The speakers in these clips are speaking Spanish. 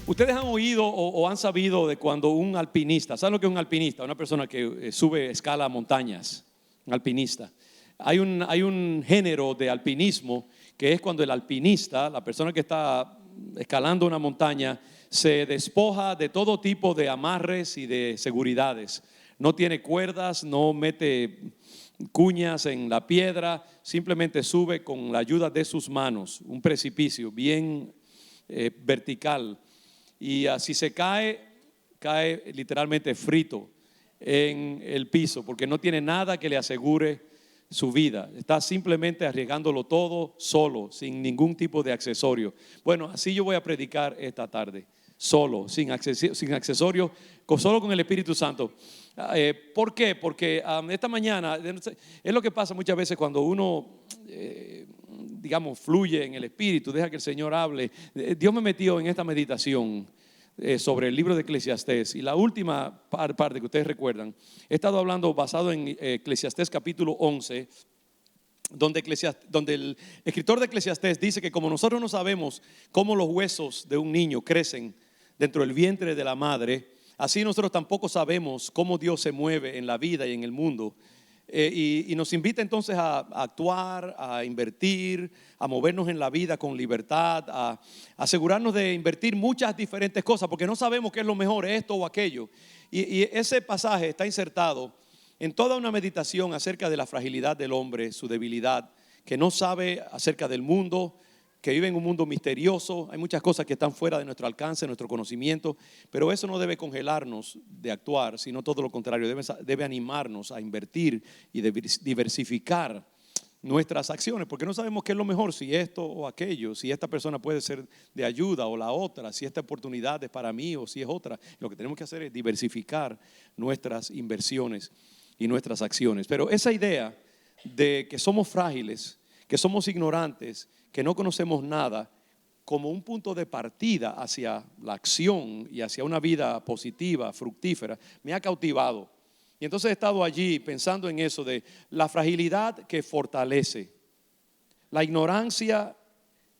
Ustedes han oído o han sabido de cuando un alpinista, ¿saben lo que es un alpinista? Una persona que sube, escala montañas, un alpinista. Hay un género de alpinismo que es cuando el alpinista, la persona que está escalando una montaña, se despoja de todo tipo de amarres y de seguridades. No tiene cuerdas, no mete cuñas en la piedra, simplemente sube con la ayuda de sus manos, un precipicio bien vertical. Y así se cae literalmente frito en el piso, porque no tiene nada que le asegure su vida. Está simplemente arriesgándolo todo solo, sin ningún tipo de accesorio. Bueno, así yo voy a predicar esta tarde, solo, sin accesorios, solo con el Espíritu Santo. ¿Por qué? Porque esta mañana es lo que pasa muchas veces cuando uno digamos, fluye en el Espíritu, deja que el Señor hable. Dios me metió en esta meditación sobre el libro de Eclesiastés, y la última parte que ustedes recuerdan, he estado hablando basado en Eclesiastés capítulo 11, donde el escritor de Eclesiastés dice que como nosotros no sabemos cómo los huesos de un niño crecen dentro del vientre de la madre, así nosotros tampoco sabemos cómo Dios se mueve en la vida y en el mundo. Y nos invita entonces a actuar, a invertir, a movernos en la vida con libertad, a asegurarnos de invertir muchas diferentes cosas, porque no sabemos qué es lo mejor, esto o aquello. Y ese pasaje está insertado en toda una meditación acerca de la fragilidad del hombre, su debilidad, que no sabe acerca del mundo, que vive en un mundo misterioso. Hay muchas cosas que están fuera de nuestro alcance, de nuestro conocimiento, pero eso no debe congelarnos de actuar, sino todo lo contrario, debe animarnos a invertir y diversificar nuestras acciones, porque no sabemos qué es lo mejor, si esto o aquello, si esta persona puede ser de ayuda o la otra, si esta oportunidad es para mí o si es otra. Lo que tenemos que hacer es diversificar nuestras inversiones y nuestras acciones. Pero esa idea de que somos frágiles, que somos ignorantes, que no conocemos nada, como un punto de partida hacia la acción y hacia una vida positiva, fructífera, me ha cautivado. Y entonces he estado allí pensando en eso de la fragilidad que fortalece, la ignorancia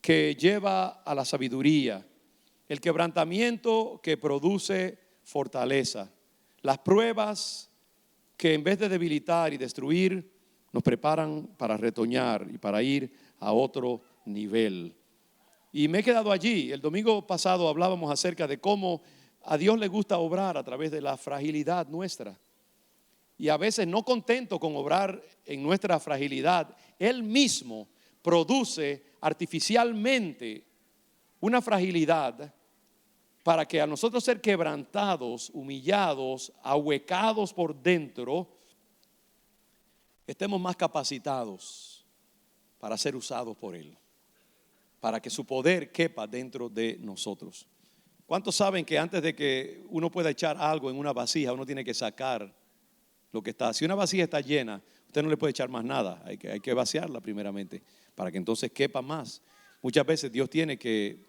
que lleva a la sabiduría, el quebrantamiento que produce fortaleza, las pruebas que en vez de debilitar y destruir, nos preparan para retoñar y para ir a otro nivel. Y me he quedado allí. El domingo pasado hablábamos acerca de cómo a Dios le gusta obrar a través de la fragilidad nuestra. Y a veces, no contento con obrar en nuestra fragilidad, Él mismo produce artificialmente una fragilidad para que a nosotros ser quebrantados, humillados, ahuecados por dentro, estemos más capacitados para ser usados por Él, para que su poder quepa dentro de nosotros. ¿Cuántos saben que antes de que uno pueda echar algo en una vasija, uno tiene que sacar lo que está? Si una vasija está llena, usted no le puede echar más nada, hay que vaciarla primeramente para que entonces quepa más. Muchas veces Dios tiene que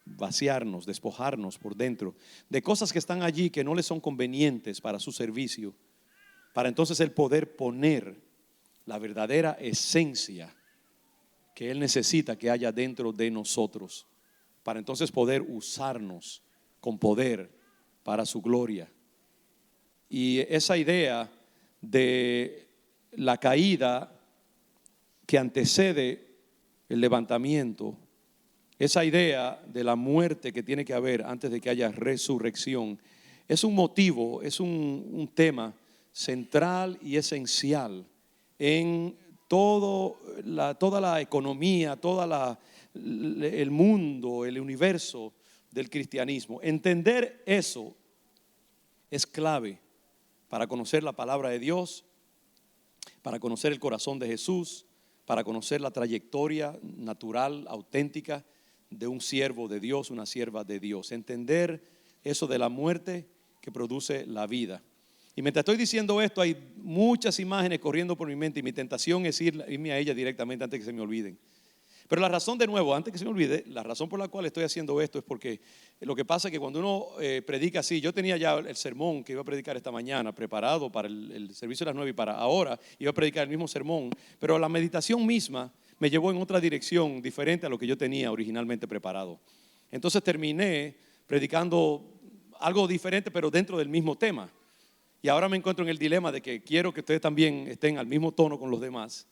vaciarnos, despojarnos por dentro de cosas que están allí que no le son convenientes para su servicio, para entonces Él poder poner la verdadera esencia que Él necesita que haya dentro de nosotros, para entonces poder usarnos con poder para su gloria. Y esa idea de la caída que antecede el levantamiento, esa idea de la muerte que tiene que haber antes de que haya resurrección, es un motivo, es un tema central y esencial en toda la economía, el mundo, el universo del cristianismo. Entender eso es clave para conocer la palabra de Dios, para conocer el corazón de Jesús, para conocer la trayectoria natural, auténtica de un siervo de Dios, una sierva de Dios. Entender eso de la muerte que produce la vida. Y mientras estoy diciendo esto, hay muchas imágenes corriendo por mi mente y mi tentación es irme a ellas directamente antes que se me olviden. Pero la razón, de nuevo, antes que se me olvide, la razón por la cual estoy haciendo esto es porque lo que pasa es que cuando uno predica así, yo tenía ya el sermón que iba a predicar esta mañana preparado para el servicio de las 9 y para ahora iba a predicar el mismo sermón, pero la meditación misma me llevó en otra dirección diferente a lo que yo tenía originalmente preparado. Entonces terminé predicando algo diferente, pero dentro del mismo tema. Y ahora me encuentro en el dilema de que quiero que ustedes también estén al mismo tono con los demás.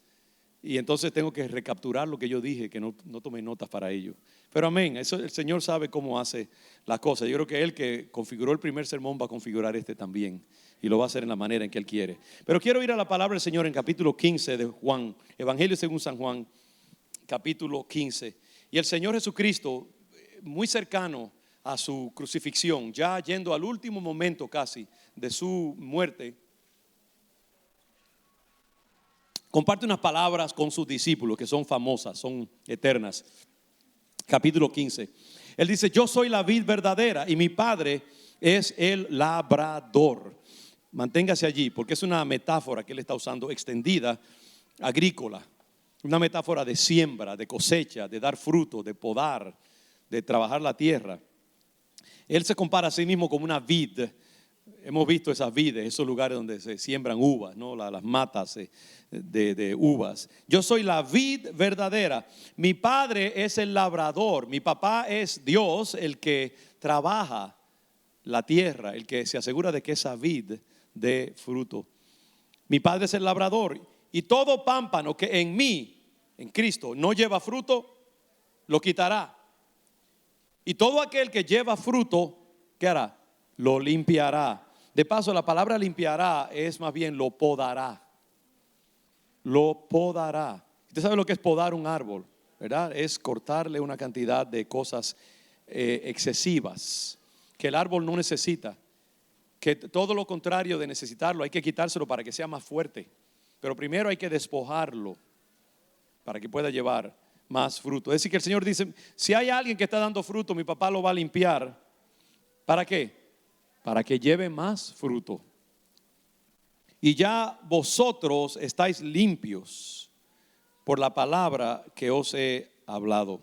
Y entonces tengo que recapturar lo que yo dije, que no tomé notas para ello. Pero amén, eso, el Señor sabe cómo hace las cosas. Yo creo que Él que configuró el primer sermón va a configurar este también. Y lo va a hacer en la manera en que Él quiere. Pero quiero ir a la palabra del Señor en capítulo 15 de Juan, Evangelio según San Juan, capítulo 15. Y el Señor Jesucristo, muy cercano a su crucifixión, ya yendo al último momento casi de su muerte, comparte unas palabras con sus discípulos que son famosas, son eternas. Capítulo 15. Él dice: yo soy la vid verdadera y mi Padre es el labrador. Manténgase allí porque es una metáfora que él está usando extendida, agrícola. Una metáfora de siembra, de cosecha, de dar fruto, de podar, de trabajar la tierra. Él se compara a sí mismo como una vid. Hemos visto esas vides, esos lugares donde se siembran uvas, ¿no? Las matas de uvas. Yo soy la vid verdadera. Mi Padre es el labrador. Mi papá es Dios, el que trabaja la tierra, el que se asegura de que esa vid dé fruto. Mi Padre es el labrador. Y todo pámpano que en mí, en Cristo, no lleva fruto, lo quitará. Y todo aquel que lleva fruto, ¿qué hará? Lo limpiará. De paso, la palabra limpiará es más bien lo podará. Lo podará. Usted sabe lo que es podar un árbol, ¿verdad? Es cortarle una cantidad de cosas excesivas que el árbol no necesita. Que todo lo contrario de necesitarlo, hay que quitárselo para que sea más fuerte. Pero primero hay que despojarlo para que pueda llevar más fruto. Es decir, que el Señor dice: si hay alguien que está dando fruto, mi papá lo va a limpiar. ¿Para qué? Para que lleve más fruto. Y ya vosotros estáis limpios por la palabra que os he hablado.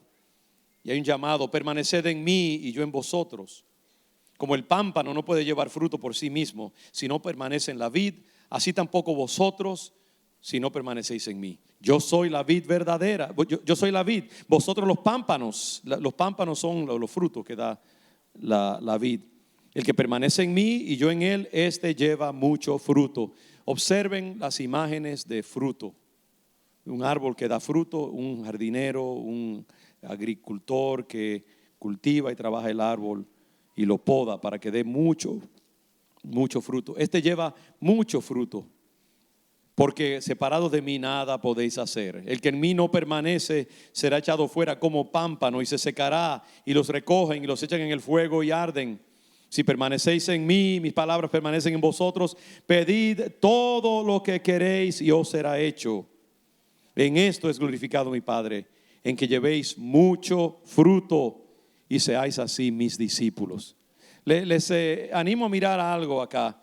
Y hay un llamado: permaneced en mí y yo en vosotros. Como el pámpano no puede llevar fruto por sí mismo si no permanece en la vid, así tampoco vosotros si no permanecéis en mí. Yo soy la vid verdadera, yo soy la vid, vosotros los pámpanos. Los pámpanos son los frutos que da la vid. El que permanece en mí y yo en él, este lleva mucho fruto. Observen las imágenes de fruto. Un árbol que da fruto, un jardinero, un agricultor que cultiva y trabaja el árbol y lo poda para que dé mucho fruto. Este lleva mucho fruto, porque separados de mí nada podéis hacer. El que en mí no permanece será echado fuera como pámpano y se secará, y los recogen y los echan en el fuego y arden. Si permanecéis en mí, mis palabras permanecen en vosotros, pedid todo lo que queréis y os será hecho. En esto es glorificado mi Padre, en que llevéis mucho fruto y seáis así mis discípulos. Les animo a mirar algo acá.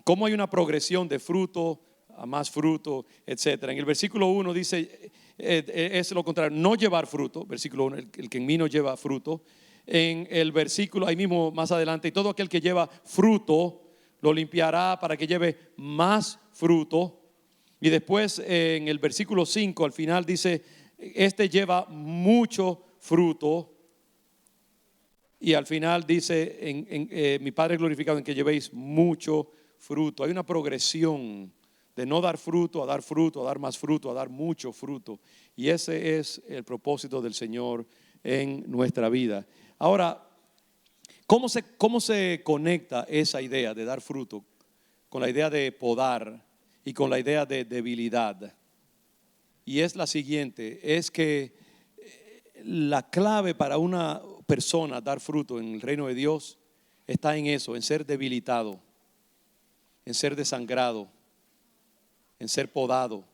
Cómo hay una progresión de fruto a más fruto, etcétera. En el versículo 1 dice, es lo contrario, no llevar fruto. Versículo 1, el que en mí no lleva fruto. En el versículo, ahí mismo más adelante, y todo aquel que lleva fruto lo limpiará para que lleve más fruto. Y después en el versículo 5 al final dice: este lleva mucho fruto. Y al final dice: mi Padre es glorificado en que llevéis mucho fruto. Hay una progresión de no dar fruto, a dar más fruto, a dar mucho fruto. Y ese es el propósito del Señor en nuestra vida. Ahora, ¿cómo se conecta esa idea de dar fruto con la idea de podar y con la idea de debilidad? Y es la siguiente: es que la clave para una persona dar fruto en el reino de Dios está en eso, en ser debilitado, en ser desangrado, en ser podado.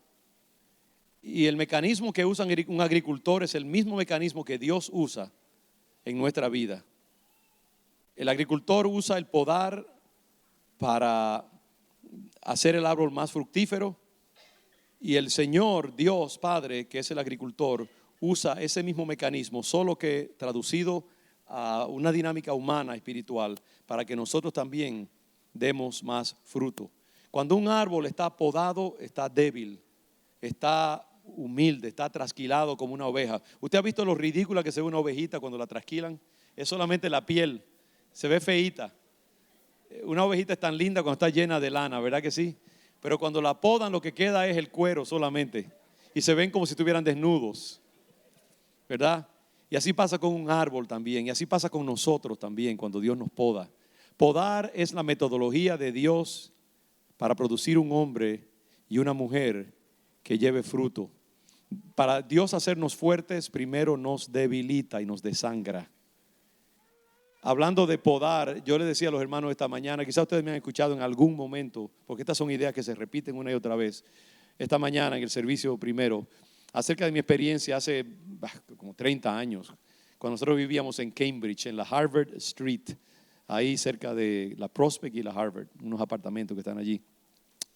Y el mecanismo que usa un agricultor es el mismo mecanismo que Dios usa en nuestra vida. El agricultor usa el podar para hacer el árbol más fructífero, y el Señor Dios Padre, que es el agricultor, usa ese mismo mecanismo, solo que traducido a una dinámica humana espiritual, para que nosotros también demos más fruto. Cuando un árbol está podado, está débil, está humilde, está trasquilado como una oveja. ¿Usted ha visto lo ridícula que se ve una ovejita cuando la trasquilan? Es solamente la piel Se ve feíta. Una ovejita es tan linda cuando está llena de lana, ¿verdad que sí? Pero cuando la podan lo que queda es el cuero solamente. Y se ven como si estuvieran desnudos, ¿verdad? Y así pasa con un árbol también. Y así pasa con nosotros también cuando Dios nos poda. Podar es la metodología de Dios para producir un hombre y una mujer que lleve fruto. Para Dios hacernos fuertes, primero nos debilita y nos desangra. Hablando de podar, yo les decía a los hermanos esta mañana, quizás ustedes me han escuchado en algún momento, porque estas son ideas que se repiten una y otra vez. Esta mañana en el servicio primero, acerca de mi experiencia hace como 30 años, cuando nosotros vivíamos en Cambridge, en la Harvard Street, ahí cerca de la Prospect y la Harvard, unos apartamentos que están allí.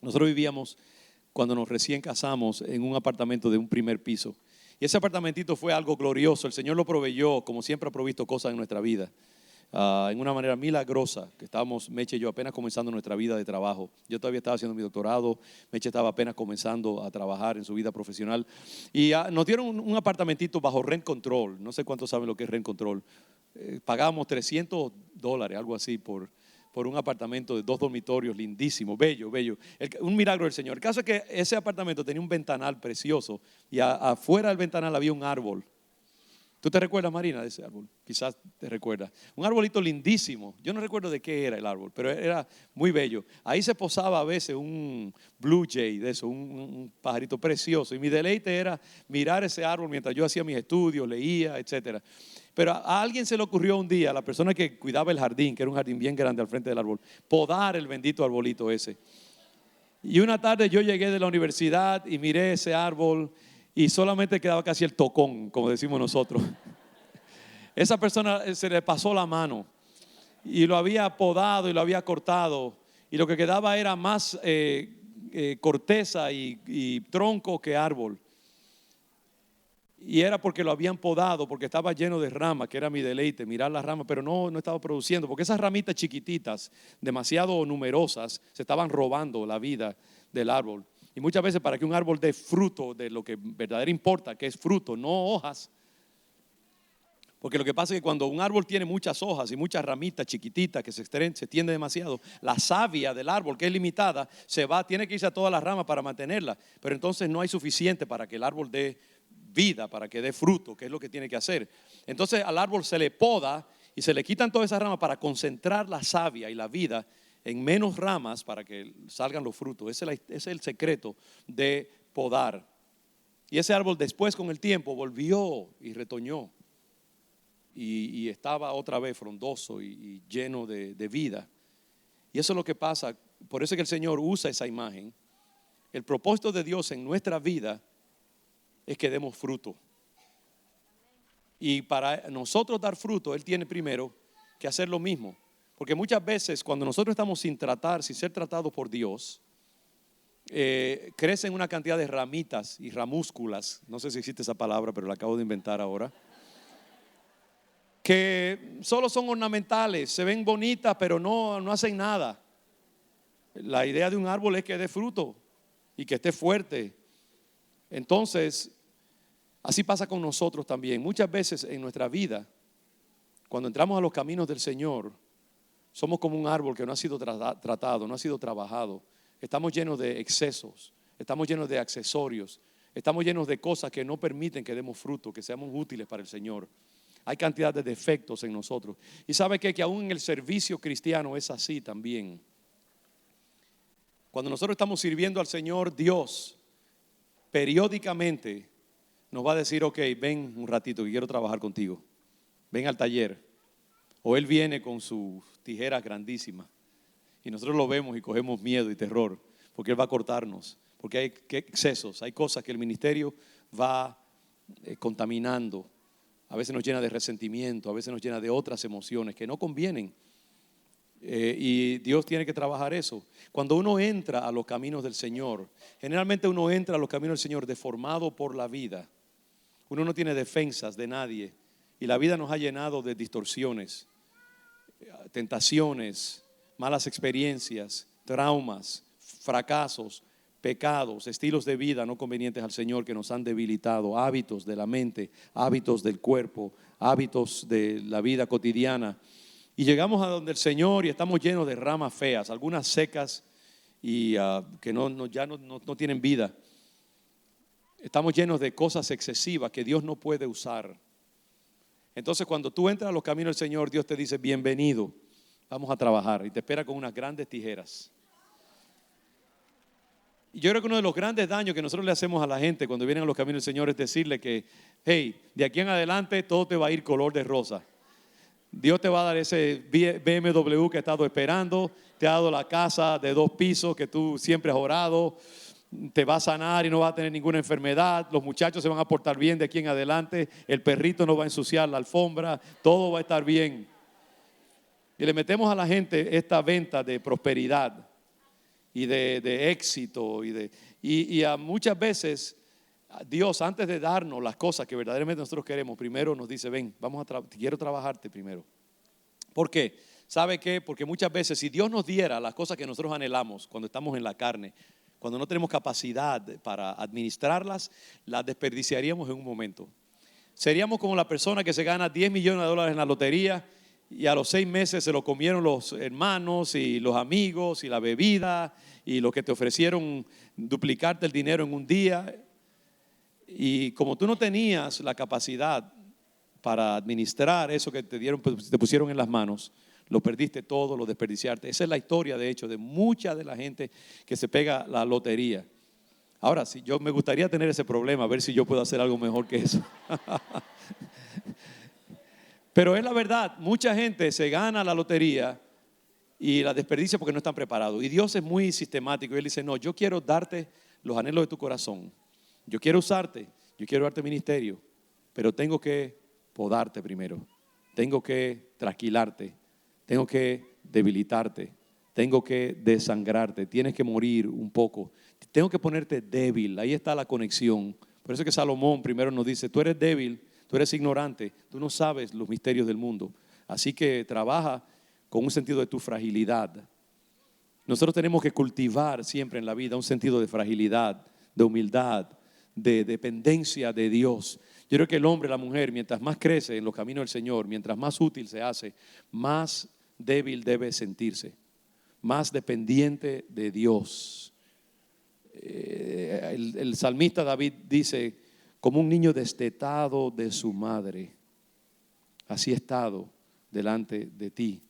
Nosotros vivíamos, cuando nos recién casamos, en un apartamento de un primer piso. Y ese apartamentito fue algo glorioso. El Señor lo proveyó, como siempre ha provisto cosas en nuestra vida. En una manera milagrosa, que estábamos, Meche y yo, apenas comenzando nuestra vida de trabajo. Yo todavía estaba haciendo mi doctorado, Meche estaba apenas comenzando a trabajar en su vida profesional. Y nos dieron un apartamentito bajo rent control. No sé cuántos saben lo que es rent control. Pagábamos $300, algo así, por un apartamento de 2 dormitorios, lindísimo, bello, bello. Un milagro del Señor. El caso es que ese apartamento tenía un ventanal precioso y afuera del ventanal había un árbol. ¿Tú te recuerdas, Marina, de ese árbol? Quizás te recuerdas. Un arbolito lindísimo. Yo no recuerdo de qué era el árbol, pero era muy bello. Ahí se posaba a veces un blue jay de eso, un pajarito precioso. Y mi deleite era mirar ese árbol mientras yo hacía mis estudios, leía, etcétera. Pero a alguien se le ocurrió un día, a la persona que cuidaba el jardín, que era un jardín bien grande al frente del árbol, podar el bendito arbolito ese. Y una tarde yo llegué de la universidad y miré ese árbol y solamente quedaba casi el tocón, como decimos nosotros. Esa persona se le pasó la mano y lo había podado y lo había cortado, y lo que quedaba era más corteza y tronco que árbol. Y era porque lo habían podado, porque estaba lleno de ramas, que era mi deleite, mirar las ramas, pero no estaba produciendo, porque esas ramitas chiquititas, demasiado numerosas, se estaban robando la vida del árbol. Y muchas veces para que un árbol dé fruto de lo que verdaderamente importa, que es fruto, no hojas. Porque lo que pasa es que cuando un árbol tiene muchas hojas y muchas ramitas chiquititas que se extiende demasiado, la savia del árbol, que es limitada, tiene que irse a todas las ramas para mantenerla. Pero entonces no hay suficiente para que el árbol dé vida, para que dé fruto, que es lo que tiene que hacer. Entonces al árbol se le poda y se le quitan todas esas ramas para concentrar la savia y la vida en menos ramas para que salgan los frutos. Ese es el secreto de podar. Y ese árbol después, con el tiempo, volvió y retoñó y estaba otra vez frondoso y lleno de vida. Y eso es lo que pasa. Por eso es que el Señor usa esa imagen. El propósito de Dios en nuestra vida es que demos fruto. Y para nosotros dar fruto, Él tiene primero que hacer lo mismo. Porque muchas veces cuando nosotros estamos sin ser tratados por Dios, crecen una cantidad de ramitas y ramúsculas, no sé si existe esa palabra, pero la acabo de inventar ahora, que solo son ornamentales, se ven bonitas, pero no hacen nada. La idea de un árbol es que dé fruto y que esté fuerte. Entonces, así pasa con nosotros también. Muchas veces en nuestra vida, cuando entramos a los caminos del Señor, somos como un árbol que no ha sido tratado, no ha sido trabajado. Estamos llenos de excesos, estamos llenos de accesorios, estamos llenos de cosas que no permiten que demos fruto, que seamos útiles para el Señor. Hay cantidad de defectos en nosotros. Y sabe que aún en el servicio cristiano es así también. Cuando nosotros estamos sirviendo al Señor, Dios periódicamente nos va a decir: ok, ven un ratito que quiero trabajar contigo, ven al taller. O Él viene con sus tijeras grandísimas y nosotros lo vemos y cogemos miedo y terror, porque Él va a cortarnos, porque hay excesos, hay cosas que el ministerio va contaminando. A veces nos llena de resentimiento, a veces nos llena de otras emociones que no convienen. Y Dios tiene que trabajar eso. Cuando uno entra a los caminos del Señor, generalmente uno entra a los caminos del Señor deformado por la vida. Uno no tiene defensas de nadie y la vida nos ha llenado de distorsiones, tentaciones, malas experiencias, traumas, fracasos, pecados, estilos de vida no convenientes al Señor que nos han debilitado, hábitos de la mente, hábitos del cuerpo, hábitos de la vida cotidiana. Y llegamos a donde el Señor y estamos llenos de ramas feas, algunas secas y que ya no tienen vida. Estamos llenos de cosas excesivas que Dios no puede usar. Entonces cuando tú entras a los caminos del Señor, Dios te dice, bienvenido, vamos a trabajar, y te espera con unas grandes tijeras. Y yo creo que uno de los grandes daños que nosotros le hacemos a la gente cuando vienen a los caminos del Señor es decirle que, hey, de aquí en adelante todo te va a ir color de rosa. Dios te va a dar ese BMW que has estado esperando, te ha dado la casa de 2 pisos que tú siempre has orado, te va a sanar y no vas a tener ninguna enfermedad, los muchachos se van a portar bien de aquí en adelante, el perrito no va a ensuciar la alfombra, todo va a estar bien. Y le metemos a la gente esta venta de prosperidad y de éxito y a muchas veces Dios, antes de darnos las cosas que verdaderamente nosotros queremos, primero nos dice, ven, quiero trabajarte primero. ¿Por qué? ¿Sabe qué? Porque muchas veces si Dios nos diera las cosas que nosotros anhelamos cuando estamos en la carne, cuando no tenemos capacidad para administrarlas, las desperdiciaríamos en un momento. Seríamos como la persona que se gana $10 millones en la lotería y a los 6 meses se lo comieron los hermanos y los amigos y la bebida y los que te ofrecieron duplicarte el dinero en un día. Y como tú no tenías la capacidad para administrar eso que te pusieron en las manos, lo perdiste todo, lo desperdiciaste. Esa es la historia, de hecho, de mucha de la gente que se pega la lotería. Ahora, sí, yo me gustaría tener ese problema, a ver si yo puedo hacer algo mejor que eso. Pero es la verdad, mucha gente se gana la lotería y la desperdicia porque no están preparados. Y Dios es muy sistemático. Él dice, no, yo quiero darte los anhelos de tu corazón. Yo quiero usarte, yo quiero darte ministerio, pero tengo que podarte primero. Tengo que trasquilarte, tengo que debilitarte, tengo que desangrarte, tienes que morir un poco, tengo que ponerte débil. Ahí está la conexión. Por eso que Salomón primero nos dice, tú eres débil, tú eres ignorante, tú no sabes los misterios del mundo. Así que trabaja con un sentido de tu fragilidad. Nosotros tenemos que cultivar siempre en la vida un sentido de fragilidad, de humildad, de dependencia de Dios. Yo creo que el hombre, la mujer, mientras más crece en los caminos del Señor, mientras más útil se hace, más débil debe sentirse, más dependiente de Dios. El salmista David dice, como un niño destetado de su madre, así he estado delante de ti,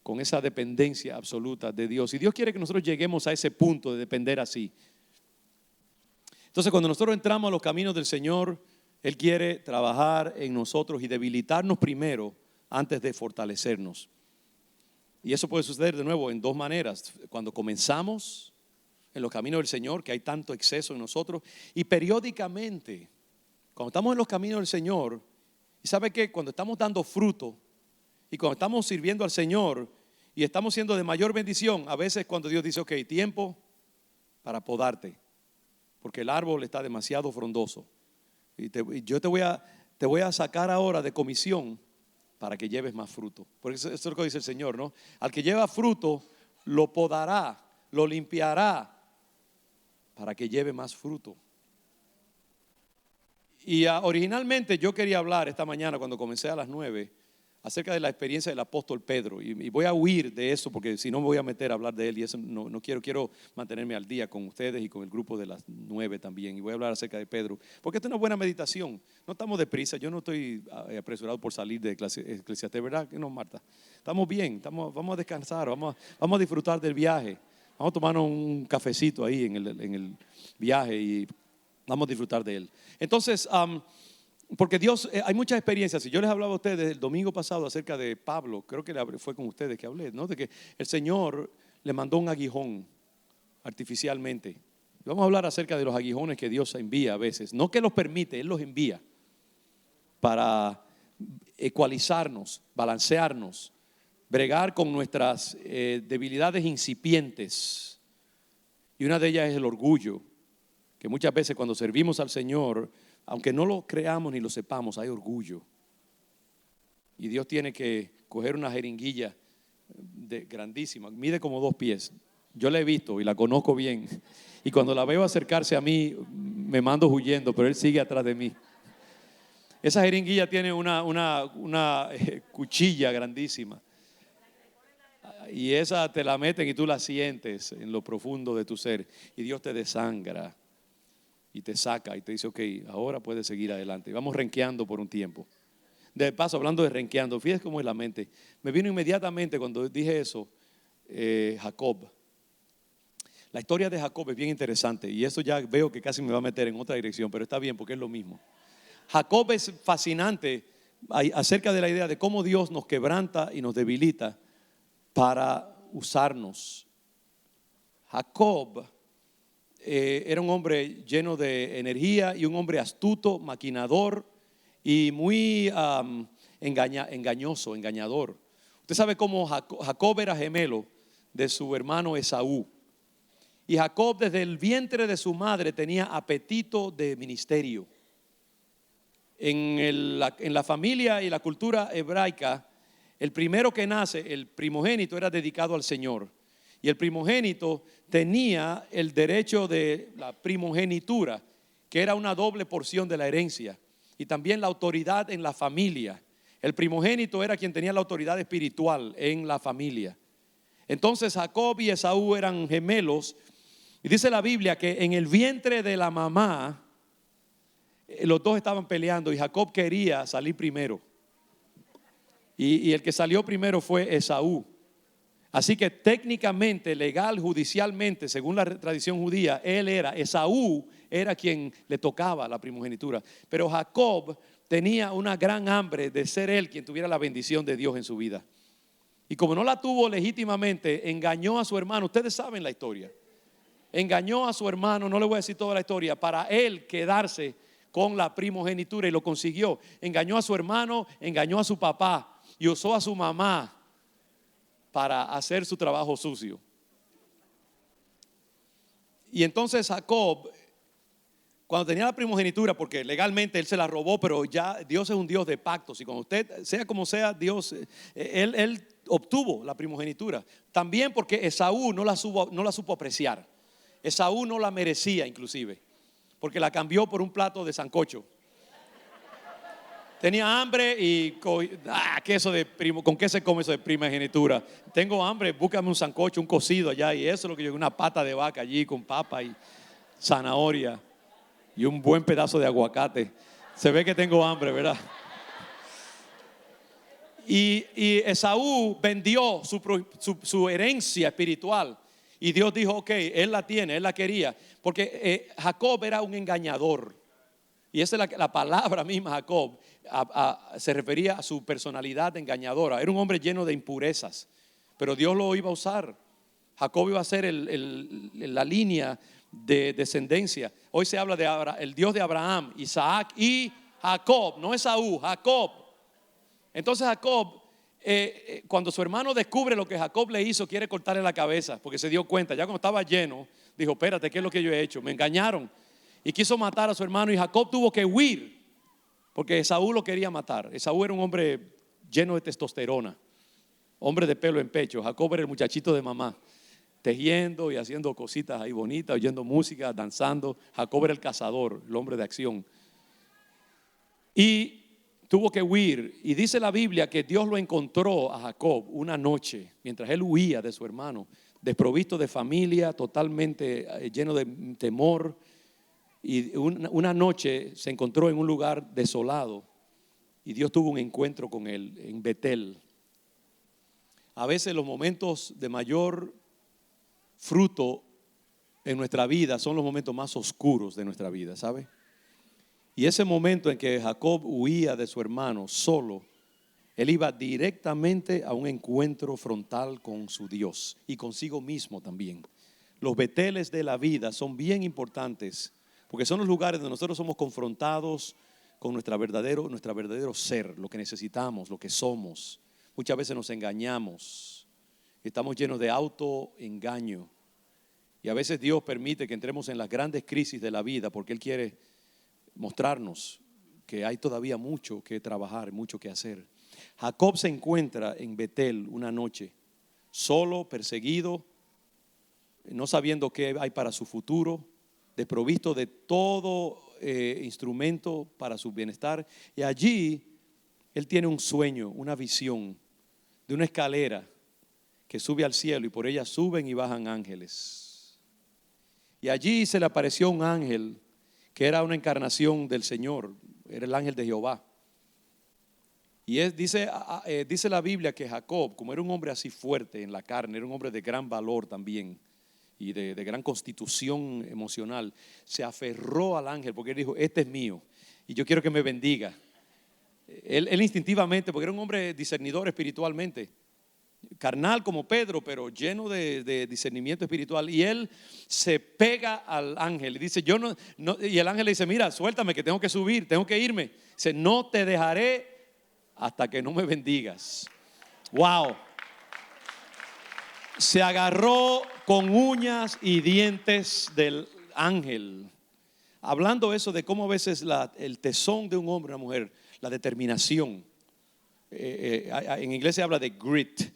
con esa dependencia absoluta de Dios. Y Dios quiere que nosotros lleguemos a ese punto de depender así. Entonces, cuando nosotros entramos a los caminos del Señor, Él quiere trabajar en nosotros y debilitarnos primero antes de fortalecernos. Y eso puede suceder de nuevo en 2 maneras. Cuando comenzamos en los caminos del Señor, que hay tanto exceso en nosotros, y periódicamente, cuando estamos en los caminos del Señor, y ¿sabe qué? Cuando estamos dando fruto y cuando estamos sirviendo al Señor y estamos siendo de mayor bendición, a veces cuando Dios dice, ok, tiempo para podarte, porque el árbol está demasiado frondoso. Y yo te voy a sacar ahora de comisión para que lleves más fruto. Porque eso es lo que dice el Señor, ¿no? Al que lleva fruto, lo podará, lo limpiará para que lleve más fruto. Y originalmente yo quería hablar esta mañana cuando comencé a las 9 acerca de la experiencia del apóstol Pedro, y voy a huir de eso porque si no me voy a meter a hablar de él y eso no quiero mantenerme al día con ustedes y con el grupo de las 9 también, y voy a hablar acerca de Pedro porque esta es una buena meditación. No estamos deprisa, yo no estoy apresurado por salir de Eclesiastés, ¿verdad? No, Marta, estamos bien, vamos a descansar, vamos a disfrutar del viaje, vamos a tomarnos un cafecito ahí en el viaje y vamos a disfrutar de él. Entonces, porque Dios, hay muchas experiencias. Y yo les hablaba a ustedes el domingo pasado acerca de Pablo, creo que fue con ustedes que hablé, ¿no? De que el Señor le mandó un aguijón artificialmente. Vamos a hablar acerca de los aguijones que Dios envía a veces. No que los permite, Él los envía para ecualizarnos, balancearnos, bregar con nuestras debilidades incipientes. Y una de ellas es el orgullo, que muchas veces cuando servimos al Señor, aunque no lo creamos ni lo sepamos, hay orgullo. Y Dios tiene que coger una jeringuilla grandísima, mide como 2 pies. Yo la he visto y la conozco bien. Y cuando la veo acercarse a mí, me mando huyendo, pero Él sigue atrás de mí. Esa jeringuilla tiene una cuchilla grandísima. Y esa te la meten y tú la sientes en lo profundo de tu ser. Y Dios te desangra y te saca y te dice, ok, ahora puedes seguir adelante. Vamos renqueando por un tiempo. De paso, hablando de renqueando, fíjate cómo es la mente. Me vino inmediatamente cuando dije eso, Jacob. La historia de Jacob es bien interesante y eso ya veo que casi me va a meter en otra dirección, pero está bien porque es lo mismo. Jacob es fascinante acerca de la idea de cómo Dios nos quebranta y nos debilita para usarnos. Jacob era un hombre lleno de energía y un hombre astuto, maquinador y muy engañoso, engañador. Usted sabe cómo Jacob era gemelo de su hermano Esaú. Y Jacob desde el vientre de su madre tenía apetito de ministerio. En la familia y la cultura hebraica, el primero que nace, el primogénito, era dedicado al Señor. Y el primogénito tenía el derecho de la primogenitura, que era una doble porción de la herencia. Y también la autoridad en la familia. El primogénito era quien tenía la autoridad espiritual en la familia. Entonces Jacob y Esaú eran gemelos. Y dice la Biblia que en el vientre de la mamá los dos estaban peleando y Jacob quería salir primero. Y el que salió primero fue Esaú. Así que técnicamente, legal, judicialmente, según la tradición judía, Esaú era quien le tocaba la primogenitura. Pero Jacob tenía una gran hambre de ser él quien tuviera la bendición de Dios en su vida. Y como no la tuvo legítimamente, engañó a su hermano. Ustedes saben la historia. Engañó a su hermano, no le voy a decir toda la historia, para él quedarse con la primogenitura y lo consiguió. Engañó a su hermano, engañó a su papá y usó a su mamá para hacer su trabajo sucio. Y entonces Jacob, cuando tenía la primogenitura, porque legalmente él se la robó, pero ya Dios es un Dios de pactos y cuando usted, sea como sea, Dios, él obtuvo la primogenitura. También porque Esaú no la supo apreciar. Esaú no la merecía inclusive, porque la cambió por un plato de sancocho. Tenía hambre y queso de ¿con qué se come eso de primogenitura? Tengo hambre, búscame un sancocho, un cocido allá y eso es lo que yo, una pata de vaca allí con papa y zanahoria y un buen pedazo de aguacate. Se ve que tengo hambre, ¿verdad? Y Esaú vendió su herencia espiritual. Y Dios dijo, ok, él la tiene, él la quería. Porque Jacob era un engañador. Y esa es la palabra misma, Jacob. Se refería a su personalidad engañadora. Era un hombre lleno de impurezas. Pero Dios lo iba a usar. Jacob iba a ser la línea de descendencia. Hoy se habla de el Dios de Abraham, Isaac y Jacob. No Esaú, Jacob. Entonces Jacob, cuando su hermano descubre lo que Jacob le hizo, quiere cortarle la cabeza porque se dio cuenta, ya cuando estaba lleno, dijo, espérate, ¿qué es lo que yo he hecho? Me engañaron y quiso matar a su hermano y Jacob tuvo que huir porque Esaú lo quería matar. Esaú era un hombre lleno de testosterona, hombre de pelo en pecho. Jacob era el muchachito de mamá, tejiendo y haciendo cositas ahí bonitas, oyendo música, danzando. Jacob era el cazador, el hombre de acción. Y tuvo que huir y dice la Biblia que Dios lo encontró a Jacob una noche mientras él huía de su hermano, desprovisto de familia, totalmente lleno de temor, y una noche se encontró en un lugar desolado y Dios tuvo un encuentro con él en Betel. A veces los momentos de mayor fruto en nuestra vida son los momentos más oscuros de nuestra vida, ¿sabe? Y ese momento en que Jacob huía de su hermano solo, él iba directamente a un encuentro frontal con su Dios y consigo mismo también. Los beteles de la vida son bien importantes porque son los lugares donde nosotros somos confrontados con nuestro verdadero ser, lo que necesitamos, lo que somos. Muchas veces nos engañamos, estamos llenos de autoengaño y a veces Dios permite que entremos en las grandes crisis de la vida porque Él quiere mostrarnos que hay todavía mucho que trabajar, mucho que hacer. Jacob se encuentra en Betel una noche, solo, perseguido, no sabiendo qué hay para su futuro, desprovisto de todo instrumento para su bienestar. Y allí él tiene un sueño, una visión de una escalera que sube al cielo y por ella suben y bajan ángeles. Y allí se le apareció un ángel que era una encarnación del Señor, era el ángel de Jehová. Y dice la Biblia que Jacob, como era un hombre así fuerte en la carne, era un hombre de gran valor también y de gran constitución emocional, se aferró al ángel porque él dijo, este es mío y yo quiero que me bendiga. Él instintivamente, porque era un hombre discernidor espiritualmente, carnal como Pedro, pero lleno de discernimiento espiritual, y él se pega al ángel y dice, yo no, y el ángel le dice, mira, suéltame que tengo que subir, tengo que irme. Dice, no te dejaré hasta que no me bendigas. Wow. Se agarró con uñas y dientes del ángel, hablando eso de cómo a veces el tesón de un hombre o una mujer, la determinación, en inglés se habla de grit,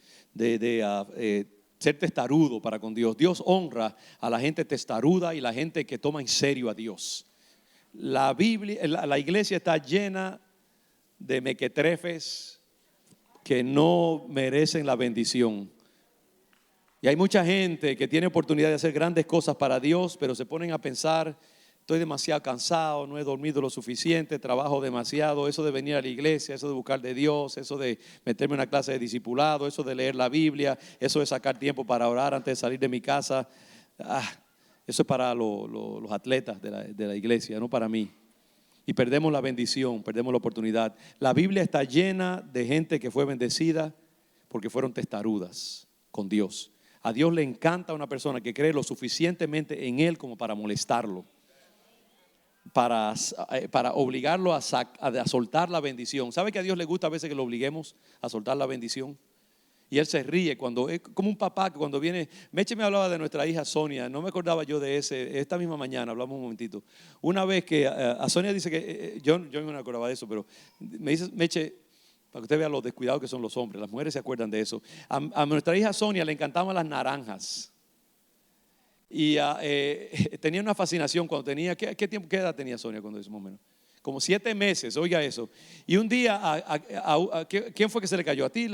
ser testarudo para con Dios. Dios honra a la gente testaruda y la gente que toma en serio a Dios. La Biblia, la iglesia está llena de mequetrefes que no merecen la bendición. Y hay mucha gente que tiene oportunidad de hacer grandes cosas para Dios, pero se ponen a pensar, estoy demasiado cansado, no he dormido lo suficiente, trabajo demasiado, eso de venir a la iglesia, eso de buscar de Dios, eso de meterme en una clase de discipulado, eso de leer la Biblia, eso de sacar tiempo para orar antes de salir de mi casa. Eso es para los atletas de la iglesia, no para mí. Y perdemos la bendición, perdemos la oportunidad. La Biblia está llena de gente que fue bendecida porque fueron testarudas con Dios. A Dios le encanta una persona que cree lo suficientemente en Él como para molestarlo, para obligarlo a soltar la bendición. ¿Sabe que a Dios le gusta a veces que lo obliguemos a soltar la bendición? Y Él se ríe cuando, es como un papá que cuando viene. Meche me hablaba de nuestra hija Sonia, no me acordaba yo de esta misma mañana, hablamos un momentito. Una vez que a Sonia dice que, yo no me acordaba de eso, pero me dice, Meche, para que usted vea lo descuidados que son los hombres, las mujeres se acuerdan de eso. A nuestra hija Sonia le encantaban las naranjas. Y tenía una fascinación cuando tenía, ¿qué edad tenía Sonia cuando eso más o menos? Como 7 meses, oiga eso. Y un día, ¿quién fue que se le cayó? A ti,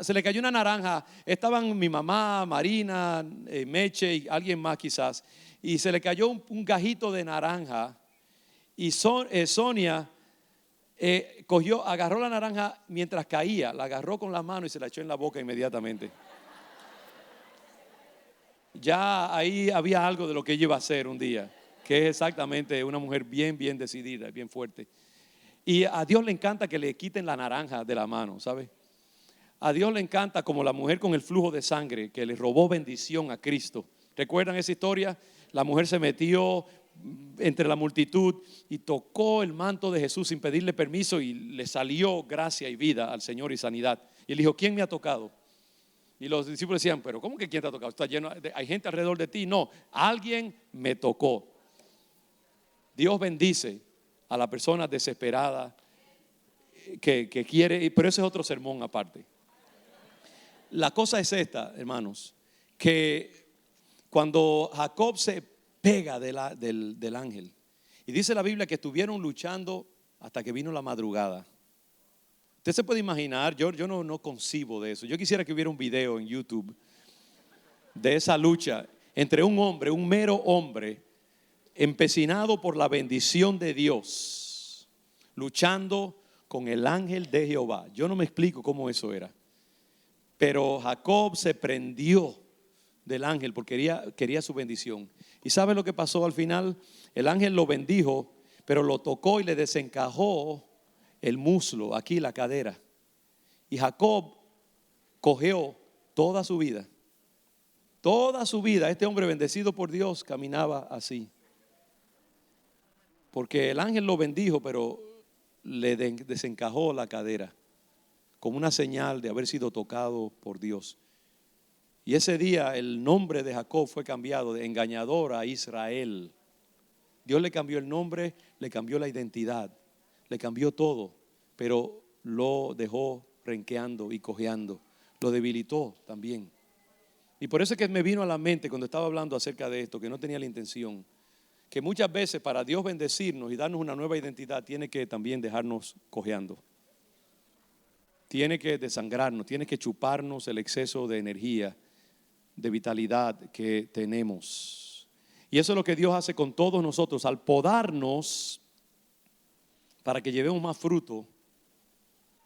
se le cayó una naranja. Estaban mi mamá, Marina, Meche y alguien más quizás. Y se le cayó un gajito de naranja. Y Sonia agarró la naranja mientras caía, la agarró con la mano y se la echó en la boca inmediatamente. Ya ahí había algo de lo que ella iba a hacer un día, que es exactamente una mujer bien decidida, bien fuerte. Y a Dios le encanta que le quiten la naranja de la mano, ¿sabe? A Dios le encanta como la mujer con el flujo de sangre que le robó bendición a Cristo. ¿Recuerdan esa historia? La mujer se metió entre la multitud y tocó el manto de Jesús sin pedirle permiso y le salió gracia y vida al Señor y sanidad. Y él dijo, ¿quién me ha tocado? Y los discípulos decían, pero ¿cómo que quién te ha tocado? Está lleno, hay gente alrededor de ti. No, alguien me tocó. Dios bendice a la persona desesperada que quiere, pero ese es otro sermón aparte. La cosa es esta, hermanos, que cuando Jacob se pega del ángel, y dice la Biblia que estuvieron luchando hasta que vino la madrugada. Usted se puede imaginar, yo no concibo de eso. Yo quisiera que hubiera un video en YouTube de esa lucha entre un hombre, un mero hombre, empecinado por la bendición de Dios, luchando con el ángel de Jehová. Yo no me explico cómo eso era. Pero Jacob se prendió del ángel porque quería su bendición. ¿Y sabe lo que pasó al final? El ángel lo bendijo, pero lo tocó y le desencajó el muslo, aquí la cadera. Y Jacob cojeó toda su vida. Toda su vida, este hombre bendecido por Dios caminaba así. Porque el ángel lo bendijo, pero le desencajó la cadera, como una señal de haber sido tocado por Dios. Y ese día el nombre de Jacob fue cambiado de engañador a Israel. Dios le cambió el nombre, le cambió la identidad, le cambió todo, pero lo dejó renqueando y cojeando, lo debilitó también. Y por eso es que me vino a la mente cuando estaba hablando acerca de esto, que no tenía la intención, que muchas veces para Dios bendecirnos y darnos una nueva identidad tiene que también dejarnos cojeando. tiene que desangrarnos, tiene que chuparnos el exceso de energía, de vitalidad que tenemos. Y eso es lo que Dios hace con todos nosotros. Al podarnos para que llevemos más fruto,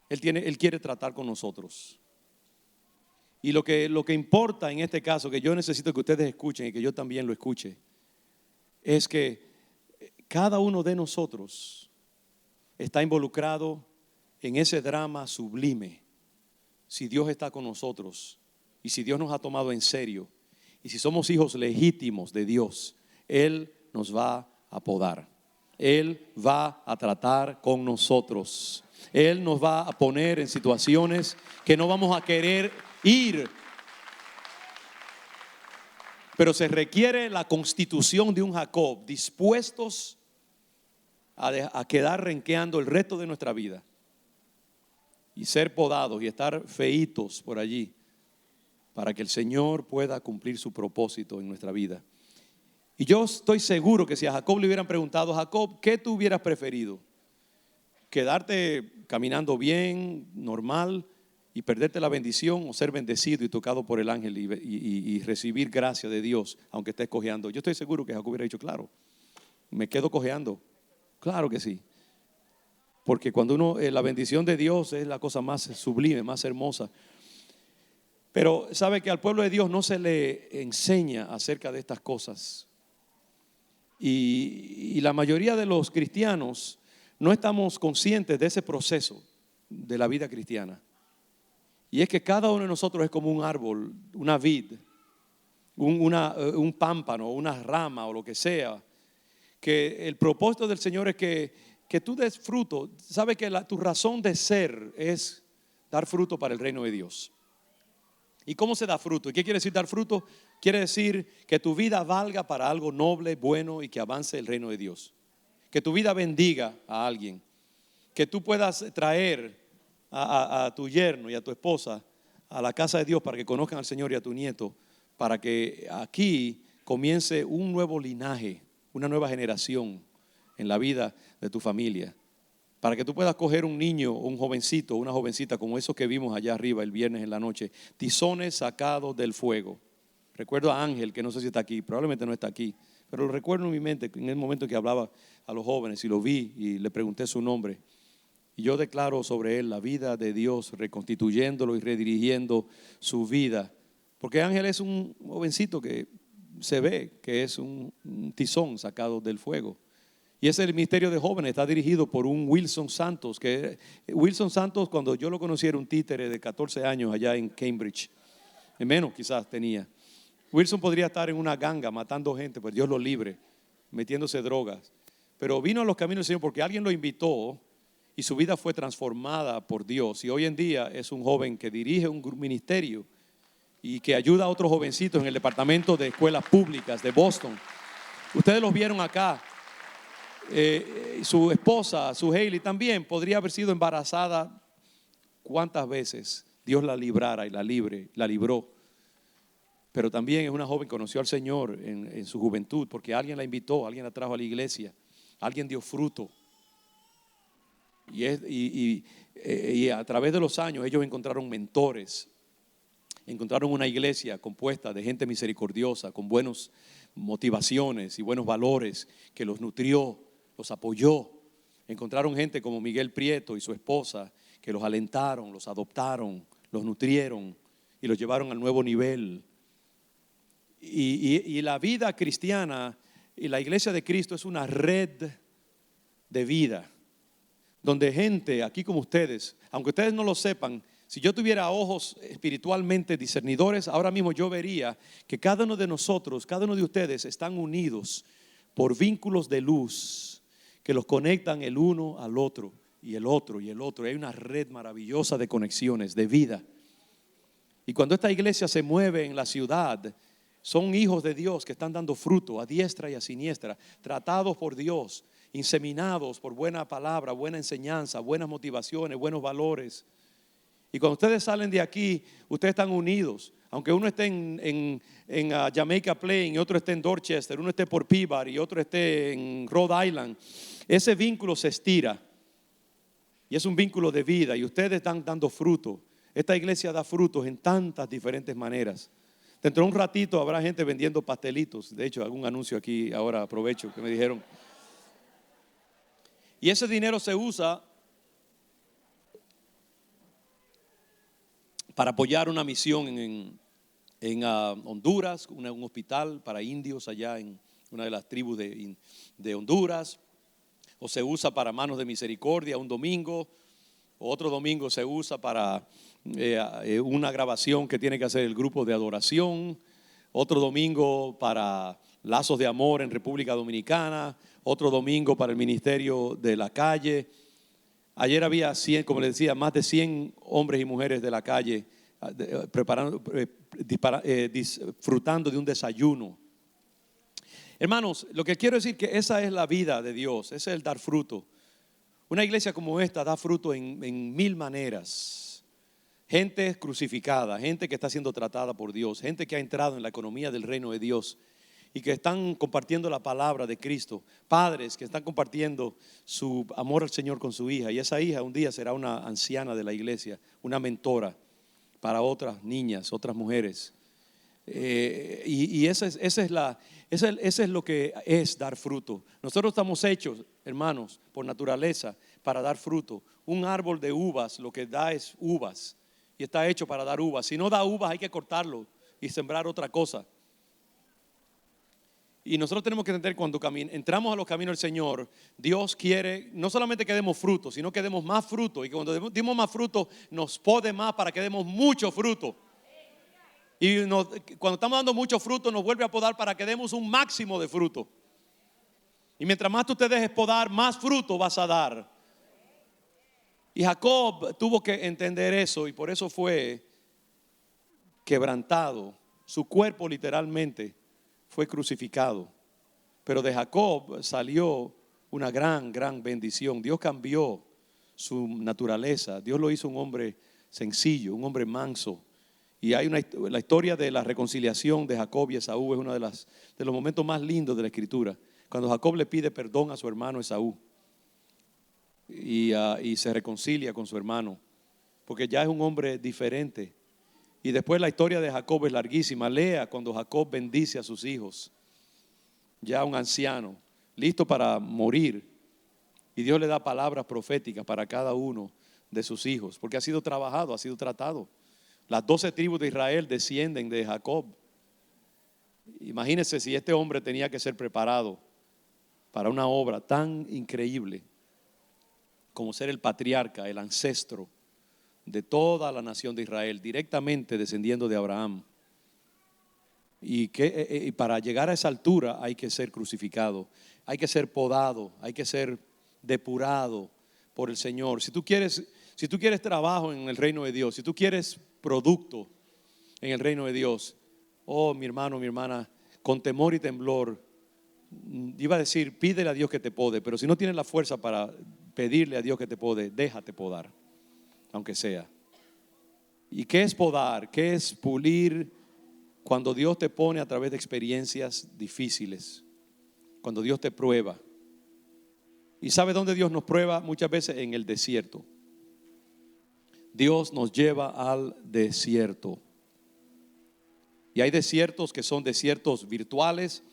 Él quiere tratar con nosotros. Y lo que importa en este caso, que yo necesito que ustedes escuchen y que yo también lo escuche, es que cada uno de nosotros está involucrado en ese drama sublime. Si Dios está con nosotros y si Dios nos ha tomado en serio y si somos hijos legítimos de Dios, Él nos va a podar. Él va a tratar con nosotros. Él nos va a poner en situaciones que no vamos a querer ir. Pero se requiere la constitución de un Jacob, dispuestos a quedar renqueando el resto de nuestra vida y ser podados y estar feitos por allí para que el Señor pueda cumplir su propósito en nuestra vida. Y yo estoy seguro que si a Jacob le hubieran preguntado, Jacob, ¿qué tú hubieras preferido? ¿Quedarte caminando bien, normal y perderte la bendición, o ser bendecido y tocado por el ángel y recibir gracia de Dios aunque estés cojeando? Yo estoy seguro que Jacob hubiera dicho, claro, me quedo cojeando. Claro que sí. Porque cuando la bendición de Dios es la cosa más sublime, más hermosa. Pero sabe que al pueblo de Dios no se le enseña acerca de estas cosas. Y la mayoría de los cristianos no estamos conscientes de ese proceso de la vida cristiana. Y es que cada uno de nosotros es como un árbol, una vid, un pámpano, una rama o lo que sea. Que el propósito del Señor es que tú des fruto. Sabe que tu razón de ser es dar fruto para el reino de Dios. ¿Y cómo se da fruto? ¿Y qué quiere decir dar fruto? Quiere decir que tu vida valga para algo noble, bueno y que avance el reino de Dios. Que tu vida bendiga a alguien. Que tú puedas traer a tu yerno y a tu esposa a la casa de Dios para que conozcan al Señor y a tu nieto, para que aquí comience un nuevo linaje, una nueva generación en la vida de tu familia. Para que tú puedas coger un niño, un jovencito, una jovencita como esos que vimos allá arriba el viernes en la noche, tizones sacados del fuego. Recuerdo a Ángel, que no sé si está aquí, probablemente no está aquí, pero lo recuerdo en mi mente en el momento que hablaba a los jóvenes y lo vi y le pregunté su nombre. Y yo declaro sobre él la vida de Dios, reconstituyéndolo y redirigiendo su vida. Porque Ángel es un jovencito que se ve que es un tizón sacado del fuego. Y ese el ministerio de jóvenes está dirigido por un Wilson Santos. Wilson Santos, cuando yo lo conocí, era un títere de 14 años allá en Cambridge. Menos quizás tenía. Wilson podría estar en una ganga matando gente, pues Dios lo libre, metiéndose drogas. Pero vino a los caminos del Señor porque alguien lo invitó y su vida fue transformada por Dios. Y hoy en día es un joven que dirige un ministerio y que ayuda a otros jovencitos en el departamento de escuelas públicas de Boston. Ustedes los vieron acá. Su esposa, su Hailey, también podría haber sido embarazada. ¿Cuántas veces Dios la librara y la libró? Pero también es una joven que conoció al Señor en su juventud porque alguien la invitó, alguien la trajo a la iglesia, alguien dio fruto. Y a través de los años ellos encontraron mentores, encontraron una iglesia compuesta de gente misericordiosa, con buenas motivaciones y buenos valores, que los nutrió, los apoyó. Encontraron gente como Miguel Prieto y su esposa, que los alentaron, los adoptaron, los nutrieron y los llevaron al nuevo nivel. Y la vida cristiana y la iglesia de Cristo es una red de vida, donde gente aquí como ustedes, aunque ustedes no lo sepan, si yo tuviera ojos espiritualmente discernidores, ahora mismo yo vería que cada uno de nosotros, cada uno de ustedes están unidos por vínculos de luz que los conectan el uno al otro y el otro y el otro. Hay una red maravillosa de conexiones, de vida. Y cuando esta iglesia se mueve en la ciudad, son hijos de Dios que están dando fruto a diestra y a siniestra, tratados por Dios, inseminados por buena palabra, buena enseñanza, buenas motivaciones, buenos valores. Y cuando ustedes salen de aquí, ustedes están unidos. Aunque uno esté en Jamaica Plain y otro esté en Dorchester, uno esté por Peabody y otro esté en Rhode Island, ese vínculo se estira. Y es un vínculo de vida y ustedes están dando fruto. Esta iglesia da frutos en tantas diferentes maneras. Dentro de un ratito habrá gente vendiendo pastelitos. De hecho, algún anuncio aquí, ahora aprovecho que me dijeron. Y ese dinero se usa para apoyar una misión en Honduras, un hospital para indios allá en una de las tribus de Honduras. O se usa para Manos de Misericordia un domingo. Otro domingo se usa para una grabación que tiene que hacer el grupo de adoración. Otro domingo para Lazos de Amor en República Dominicana. Otro domingo para el Ministerio de la Calle. Ayer había 100, como les decía, más de 100 hombres y mujeres de la calle disfrutando de un desayuno. Hermanos, lo que quiero decir que esa es la vida de Dios, ese es el dar fruto. Una iglesia como esta da fruto en mil maneras. Gente crucificada, gente que está siendo tratada por Dios, gente que ha entrado en la economía del reino de Dios y que están compartiendo la palabra de Cristo. Padres que están compartiendo su amor al Señor con su hija. Y esa hija un día será una anciana de la iglesia, una mentora para otras niñas, otras mujeres. Y esa es lo que es dar fruto. Nosotros estamos hechos, hermanos, por naturaleza para dar fruto. Un árbol de uvas lo que da es uvas y está hecho para dar uvas. Si no da uvas hay que cortarlo y sembrar otra cosa. Y nosotros tenemos que entender cuando entramos a los caminos del Señor, Dios quiere no solamente que demos fruto, sino que demos más fruto. Y cuando dimos más fruto nos pode más para que demos mucho fruto. Y cuando estamos dando mucho fruto nos vuelve a podar para que demos un máximo de fruto. Y mientras más tú te dejes podar, más fruto vas a dar. Y Jacob tuvo que entender eso y por eso fue quebrantado. Su cuerpo literalmente fue crucificado. Pero de Jacob salió una gran bendición. Dios cambió su naturaleza. Dios lo hizo un hombre sencillo, un hombre manso. Y hay la historia de la reconciliación de Jacob y Esaú es uno de los momentos más lindos de la Escritura. Cuando Jacob le pide perdón a su hermano Esaú y se reconcilia con su hermano, porque ya es un hombre diferente. Y después la historia de Jacob es larguísima. Lea cuando Jacob bendice a sus hijos, ya un anciano, listo para morir. Y Dios le da palabras proféticas para cada uno de sus hijos, porque ha sido trabajado, ha sido tratado. Las 12 tribus de Israel descienden de Jacob. Imagínense si este hombre tenía que ser preparado para una obra tan increíble como ser el patriarca, el ancestro de toda la nación de Israel, directamente descendiendo de Abraham. Y para llegar a esa altura hay que ser crucificado, hay que ser podado, hay que ser depurado por el Señor. Si tú quieres trabajo en el reino de Dios, si tú quieres producto en el reino de Dios, oh mi hermano, mi hermana, con temor y temblor, iba a decir, pídele a Dios que te pode, pero si no tienes la fuerza para pedirle a Dios que te pode, déjate podar, aunque sea. ¿Y qué es podar? ¿Qué es pulir? Cuando Dios te pone a través de experiencias difíciles, cuando Dios te prueba. ¿Y sabe dónde Dios nos prueba? Muchas veces en el desierto. Dios nos lleva al desierto. Y hay desiertos que son desiertos virtuales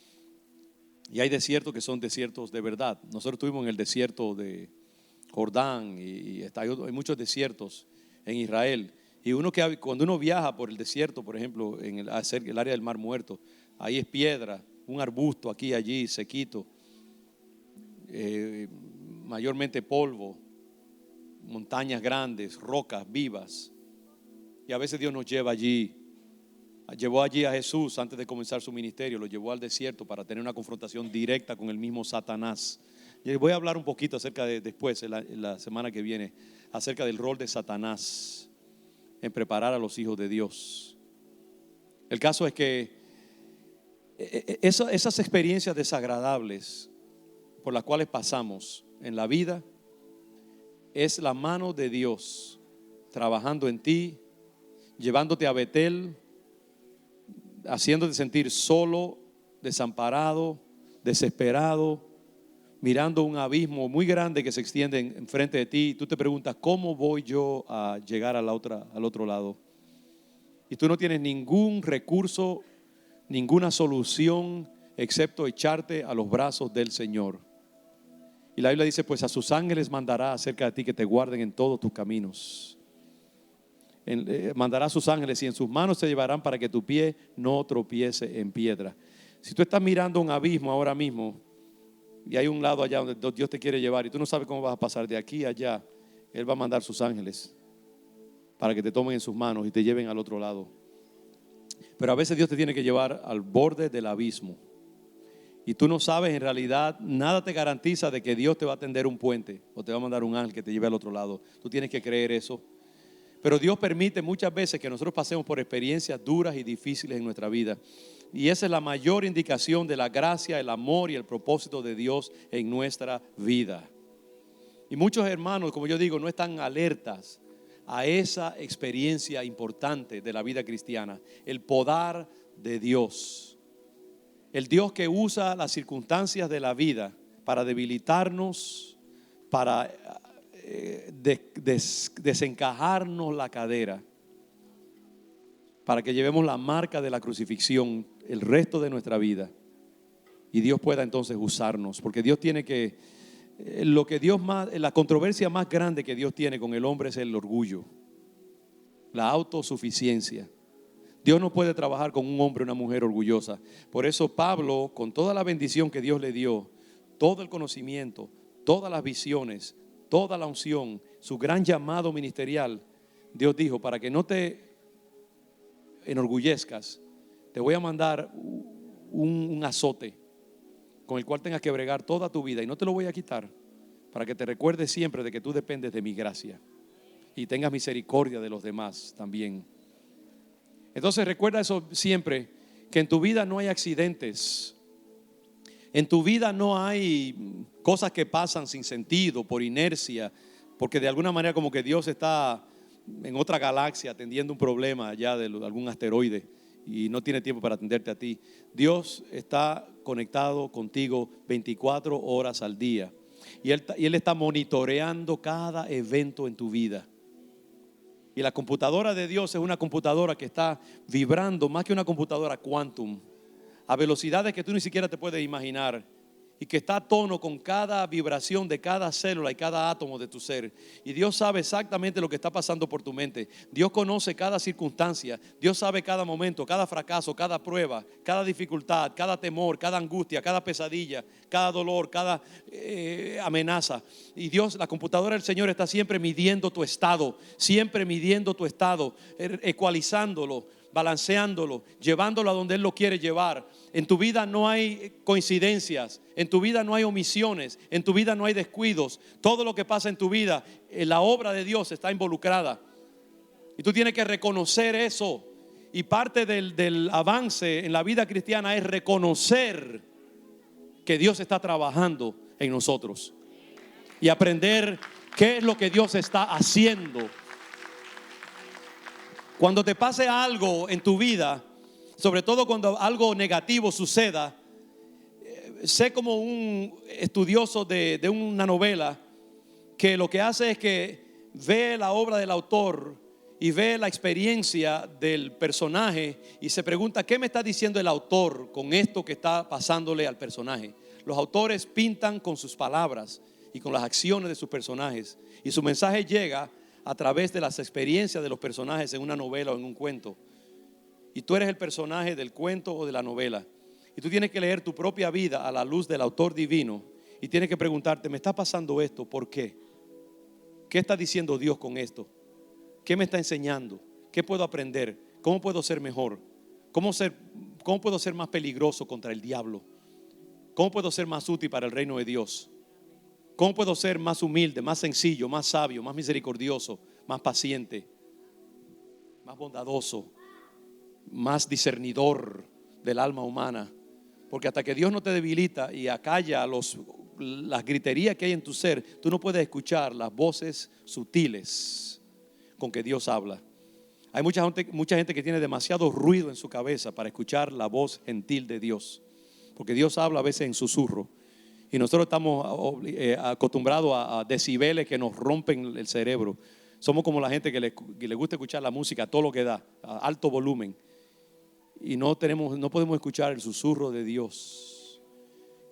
y hay desiertos que son desiertos de verdad. Nosotros estuvimos en el desierto de Jordán y hay muchos desiertos en Israel. Y cuando uno viaja por el desierto, por ejemplo, en el área del Mar Muerto, ahí es piedra, un arbusto aquí, allí, sequito, mayormente polvo, montañas grandes, rocas vivas. Y a veces Dios nos lleva allí. Llevó allí a Jesús antes de comenzar su ministerio, lo llevó al desierto para tener una confrontación directa con el mismo Satanás. Y voy a hablar un poquito después, en la semana que viene, acerca del rol de Satanás en preparar a los hijos de Dios. El caso es que esas experiencias desagradables por las cuales pasamos en la vida es la mano de Dios trabajando en ti, llevándote a Betel, haciéndote sentir solo, desamparado, desesperado, mirando un abismo muy grande que se extiende enfrente de ti, y tú te preguntas, ¿cómo voy yo a llegar al otro lado? Y tú no tienes ningún recurso, ninguna solución, excepto echarte a los brazos del Señor. Y la Biblia dice, pues a sus ángeles mandará acerca de ti que te guarden en todos tus caminos. Mandará a sus ángeles y en sus manos te llevarán para que tu pie no tropiece en piedra. Si tú estás mirando un abismo ahora mismo y hay un lado allá donde Dios te quiere llevar y tú no sabes cómo vas a pasar de aquí a allá, Él va a mandar sus ángeles para que te tomen en sus manos y te lleven al otro lado. Pero a veces Dios te tiene que llevar al borde del abismo y tú no sabes, en realidad nada te garantiza de que Dios te va a tender un puente o te va a mandar un ángel que te lleve al otro lado. Tú tienes que creer eso. Pero Dios permite muchas veces que nosotros pasemos por experiencias duras y difíciles en nuestra vida. Y esa es la mayor indicación de la gracia, el amor y el propósito de Dios en nuestra vida. Y muchos hermanos, como yo digo, no están alertas a esa experiencia importante de la vida cristiana. El poder de Dios. El Dios que usa las circunstancias de la vida para debilitarnos, para desencajarnos la cadera, para que llevemos la marca de la crucifixión el resto de nuestra vida y Dios pueda entonces usarnos, porque Dios tiene que, la controversia más grande que Dios tiene con el hombre es el orgullo, la autosuficiencia. Dios no puede trabajar con un hombre o una mujer orgullosa. Por eso Pablo, con toda la bendición que Dios le dio, todo el conocimiento, todas las visiones, toda la unción, su gran llamado ministerial, Dios dijo, para que no te enorgullezcas, te voy a mandar un azote con el cual tengas que bregar toda tu vida y no te lo voy a quitar, para que te recuerdes siempre de que tú dependes de mi gracia y tengas misericordia de los demás también. Entonces recuerda eso siempre, que en tu vida no hay accidentes. En tu vida no hay cosas que pasan sin sentido, por inercia, porque de alguna manera como que Dios está en otra galaxia atendiendo un problema allá de algún asteroide y no tiene tiempo para atenderte a ti. Dios está conectado contigo 24 horas al día y Él está monitoreando cada evento en tu vida. Y la computadora de Dios es una computadora que está vibrando más que una computadora quantum, a velocidades que tú ni siquiera te puedes imaginar, y que está a tono con cada vibración de cada célula y cada átomo de tu ser. Y Dios sabe exactamente lo que está pasando por tu mente. Dios conoce cada circunstancia. Dios sabe cada momento, cada fracaso, cada prueba, cada dificultad, cada temor, cada angustia, cada pesadilla, cada dolor, cada amenaza. Y Dios, la computadora del Señor está siempre midiendo tu estado, ecualizándolo, balanceándolo, llevándolo a donde Él lo quiere llevar. En tu vida no hay coincidencias, en tu vida no hay omisiones, en tu vida no hay descuidos. Todo lo que pasa en tu vida, la obra de Dios está involucrada. Y tú tienes que reconocer eso. Y parte del avance en la vida cristiana es reconocer que Dios está trabajando en nosotros y aprender qué es lo que Dios está haciendo. Cuando te pase algo en tu vida, sobre todo cuando algo negativo suceda, sé como un estudioso de una novela que lo que hace es que ve la obra del autor y ve la experiencia del personaje y se pregunta, ¿qué me está diciendo el autor con esto que está pasándole al personaje? Los autores pintan con sus palabras y con las acciones de sus personajes, y su mensaje llega a través de las experiencias de los personajes en una novela o en un cuento. Y tú eres el personaje del cuento o de la novela, y tú tienes que leer tu propia vida a la luz del autor divino y tienes que preguntarte, ¿me está pasando esto? ¿Por qué? ¿Qué está diciendo Dios con esto? ¿Qué me está enseñando? ¿Qué puedo aprender? ¿Cómo puedo ser mejor? ¿Cómo puedo ser más peligroso contra el diablo? ¿Cómo puedo ser más útil para el reino de Dios? ¿Cómo puedo ser más humilde, más sencillo, más sabio, más misericordioso, más paciente, más bondadoso, más discernidor del alma humana? Porque hasta que Dios no te debilita y acalla las griterías que hay en tu ser, tú no puedes escuchar las voces sutiles con que Dios habla. Hay mucha gente que tiene demasiado ruido en su cabeza para escuchar la voz gentil de Dios, porque Dios habla a veces en susurro. Y nosotros estamos acostumbrados a decibeles que nos rompen el cerebro. Somos como la gente que le gusta escuchar la música a todo lo que da, a alto volumen. Y no podemos escuchar el susurro de Dios.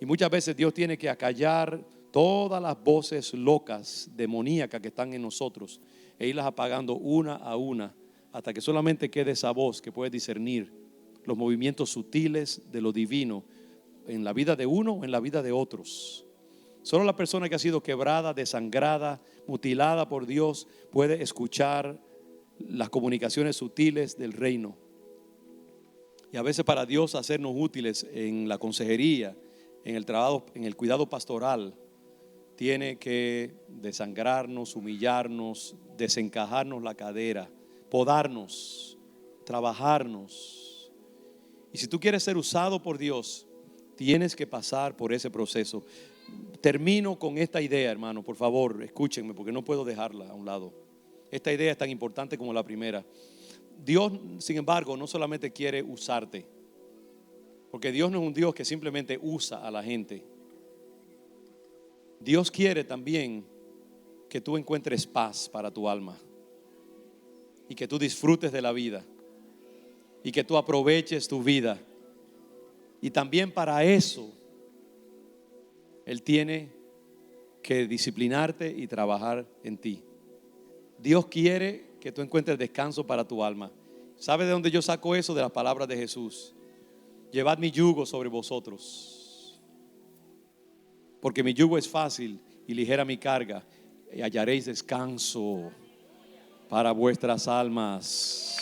Y muchas veces Dios tiene que acallar todas las voces locas, demoníacas que están en nosotros e irlas apagando una a una hasta que solamente quede esa voz que puede discernir los movimientos sutiles de lo divino en la vida de uno o en la vida de otros. Solo la persona que ha sido quebrada, desangrada, mutilada por Dios puede escuchar las comunicaciones sutiles del reino. Y a veces para Dios hacernos útiles en la consejería, en el trabajo, en el cuidado pastoral, tiene que desangrarnos, humillarnos, desencajarnos la cadera, podarnos, trabajarnos. Y si tú quieres ser usado por Dios, tienes que pasar por ese proceso. Termino con esta idea, hermano, por favor, escúchenme porque no puedo dejarla a un lado. Esta idea es tan importante como la primera. Dios, sin embargo, no solamente quiere usarte, porque Dios no es un Dios que simplemente usa a la gente. Dios quiere también que tú encuentres paz para tu alma y que tú disfrutes de la vida y que tú aproveches tu vida. Y también para eso Él tiene que disciplinarte y trabajar en ti. Dios quiere que tú encuentres descanso para tu alma. ¿Sabe de dónde yo saco eso? De las palabras de Jesús. Llevad mi yugo sobre vosotros, porque mi yugo es fácil y ligera mi carga, y hallaréis descanso para vuestras almas.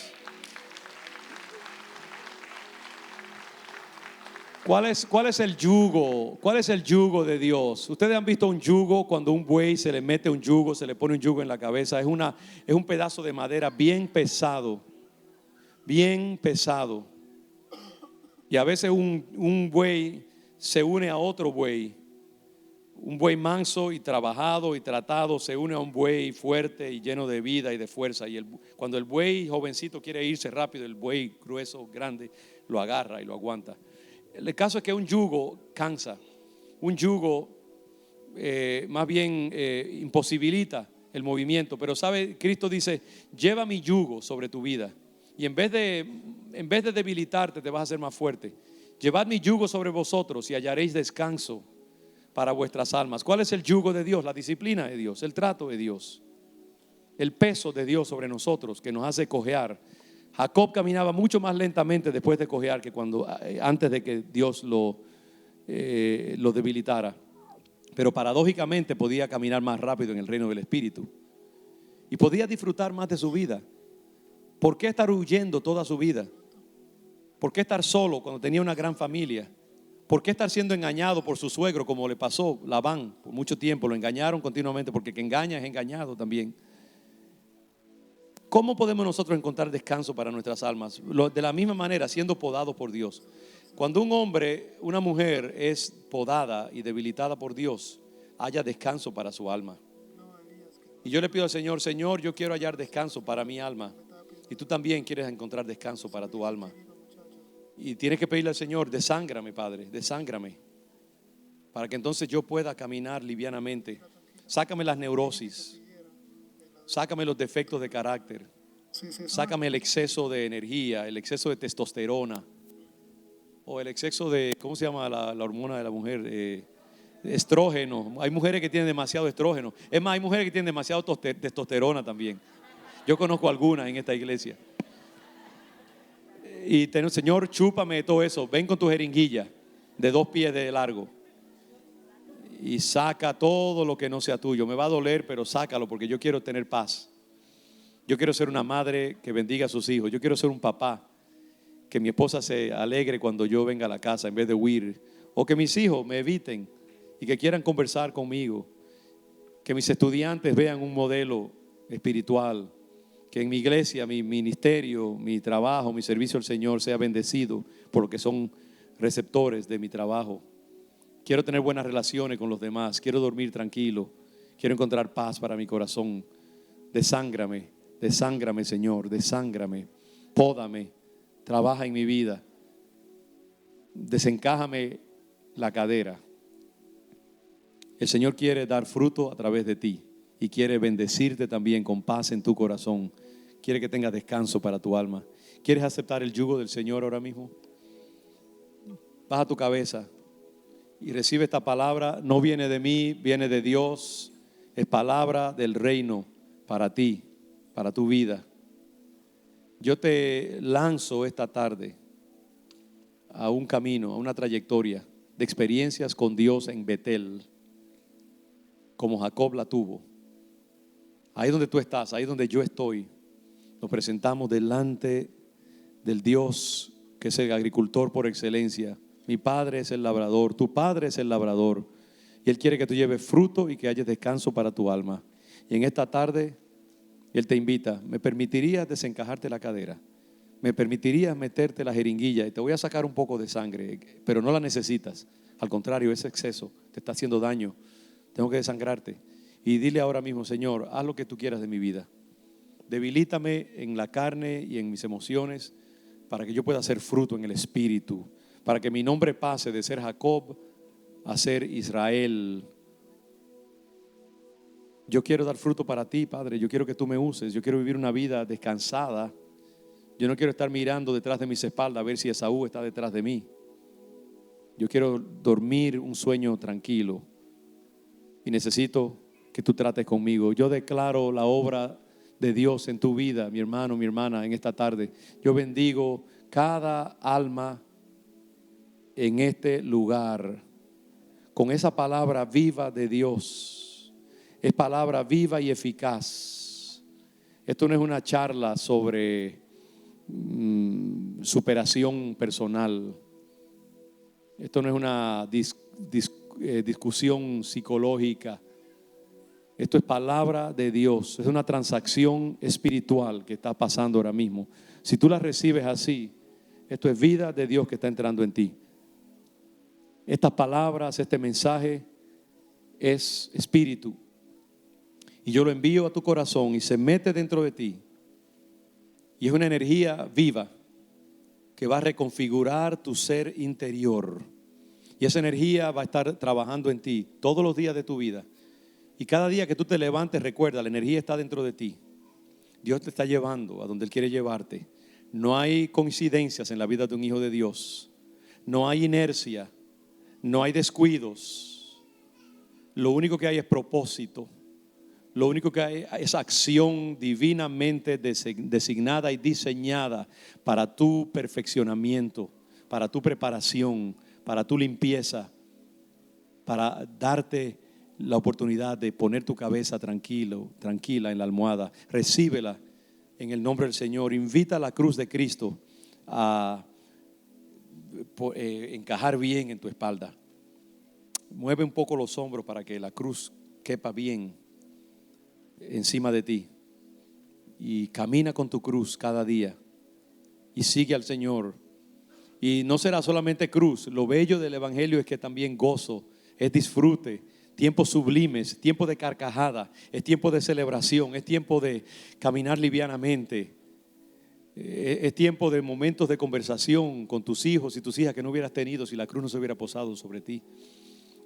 ¿Cuál es el yugo? ¿Cuál es el yugo de Dios? Ustedes han visto un yugo cuando un buey se le mete un yugo, se le pone un yugo en la cabeza. Es un pedazo de madera bien pesado, bien pesado. Y a veces un buey se une a otro buey. Un buey manso y trabajado y tratado se une a un buey fuerte y lleno de vida y de fuerza. Y cuando el buey jovencito quiere irse rápido, el buey grueso, grande, lo agarra y lo aguanta. El caso es que un yugo cansa. Un yugo más bien imposibilita el movimiento. Pero sabe, Cristo dice, lleva mi yugo sobre tu vida. Y en vez de debilitarte, te vas a hacer más fuerte. Llevad mi yugo sobre vosotros y hallaréis descanso para vuestras almas. ¿Cuál es el yugo de Dios? La disciplina de Dios, el trato de Dios, el peso de Dios sobre nosotros que nos hace cojear. Jacob caminaba mucho más lentamente después de cojear que antes de que Dios lo debilitara. Pero paradójicamente podía caminar más rápido en el reino del Espíritu y podía disfrutar más de su vida. ¿Por qué estar huyendo toda su vida? ¿Por qué estar solo cuando tenía una gran familia? ¿Por qué estar siendo engañado por su suegro como le pasó a Labán por mucho tiempo? Lo engañaron continuamente, porque el que engaña es engañado también. ¿Cómo podemos nosotros encontrar descanso para nuestras almas? De la misma manera, siendo podados por Dios. Cuando un hombre, una mujer es podada y debilitada por Dios, haya descanso para su alma. Y yo le pido al Señor, Señor, yo quiero hallar descanso para mi alma. Y tú también quieres encontrar descanso para tu alma. Y tienes que pedirle al Señor, desángrame, Padre, desángrame, para que entonces yo pueda caminar livianamente. Sácame las neurosis, sácame los defectos de carácter, sácame el exceso de energía, el exceso de testosterona, o el exceso de, ¿cómo se llama la hormona de la mujer? Estrógeno. Hay mujeres que tienen demasiado estrógeno. Es más, hay mujeres que tienen demasiado testosterona también. Yo conozco algunas en esta iglesia. Y Señor, chúpame todo eso. Ven con tu jeringuilla de 2 pies de largo y saca todo lo que no sea tuyo. Me va a doler, pero sácalo, porque yo quiero tener paz. Yo quiero ser una madre que bendiga a sus hijos. Yo quiero ser un papá que mi esposa se alegre cuando yo venga a la casa en vez de huir. O que mis hijos me eviten y que quieran conversar conmigo. Que mis estudiantes vean un modelo espiritual. Que en mi iglesia, mi ministerio, mi trabajo, mi servicio al Señor sea bendecido por lo que son receptores de mi trabajo. Quiero tener buenas relaciones con los demás. Quiero dormir tranquilo. Quiero encontrar paz para mi corazón. Desángrame, desángrame, Señor, desángrame. Pódame, trabaja en mi vida. Desencájame la cadera. El Señor quiere dar fruto a través de ti y quiere bendecirte también con paz en tu corazón. Quiere que tengas descanso para tu alma. ¿Quieres aceptar el yugo del Señor ahora mismo? Baja tu cabeza y recibe esta palabra. No viene de mí, viene de Dios. Es palabra del reino para ti, para tu vida. Yo te lanzo esta tarde a un camino, a una trayectoria de experiencias con Dios en Betel, como Jacob la tuvo. Ahí donde tú estás, ahí donde yo estoy, nos presentamos delante del Dios que es el agricultor por excelencia. Mi padre es el labrador, tu padre es el labrador, y Él quiere que tú lleves fruto y que haya descanso para tu alma. Y en esta tarde Él te invita. ¿Me permitirías desencajarte la cadera? ¿Me permitirías meterte la jeringuilla? Y te voy a sacar un poco de sangre, pero no la necesitas. Al contrario, ese exceso te está haciendo daño. Tengo que desangrarte. Y dile ahora mismo: Señor, haz lo que tú quieras de mi vida. Debilítame en la carne y en mis emociones para que yo pueda hacer fruto en el espíritu, para que mi nombre pase de ser Jacob a ser Israel. Yo quiero dar fruto para ti, Padre. Yo quiero que tú me uses. Yo quiero vivir una vida descansada. Yo no quiero estar mirando detrás de mis espaldas a ver si Esaú está detrás de mí. Yo quiero dormir un sueño tranquilo y necesito que tú trates conmigo. Yo declaro la obra de Dios en tu vida, mi hermano, mi hermana, en esta tarde. Yo bendigo cada alma en este lugar con esa palabra viva de Dios. Es palabra viva y eficaz. Esto no es una charla sobre superación personal. Esto no es una discusión psicológica. Esto es palabra de Dios. Es una transacción espiritual que está pasando ahora mismo. Si tú la recibes así, esto es vida de Dios que está entrando en ti. Estas palabras, este mensaje es espíritu. Y yo lo envío a tu corazón y se mete dentro de ti. Y es una energía viva que va a reconfigurar tu ser interior. Y esa energía va a estar trabajando en ti todos los días de tu vida. Y cada día que tú te levantes, recuerda, la energía está dentro de ti. Dios te está llevando a donde Él quiere llevarte. No hay coincidencias en la vida de un hijo de Dios. No hay inercia. No hay descuidos. Lo único que hay es propósito. Lo único que hay es acción divinamente designada y diseñada para tu perfeccionamiento, para tu preparación, para tu limpieza, para darte la oportunidad de poner tu cabeza tranquila en la almohada. Recíbela en el nombre del Señor. Invita a la cruz de Cristo a encajar bien en tu espalda. Mueve un poco los hombros para que la cruz quepa bien encima de ti. Y camina con tu cruz cada día. Y sigue al Señor. Y no será solamente cruz. Lo bello del Evangelio es que también gozo, es disfrute, tiempos sublimes, tiempo de carcajada, es tiempo de celebración, es tiempo de caminar livianamente, es tiempo de momentos de conversación con tus hijos y tus hijas que no hubieras tenido si la cruz no se hubiera posado sobre ti.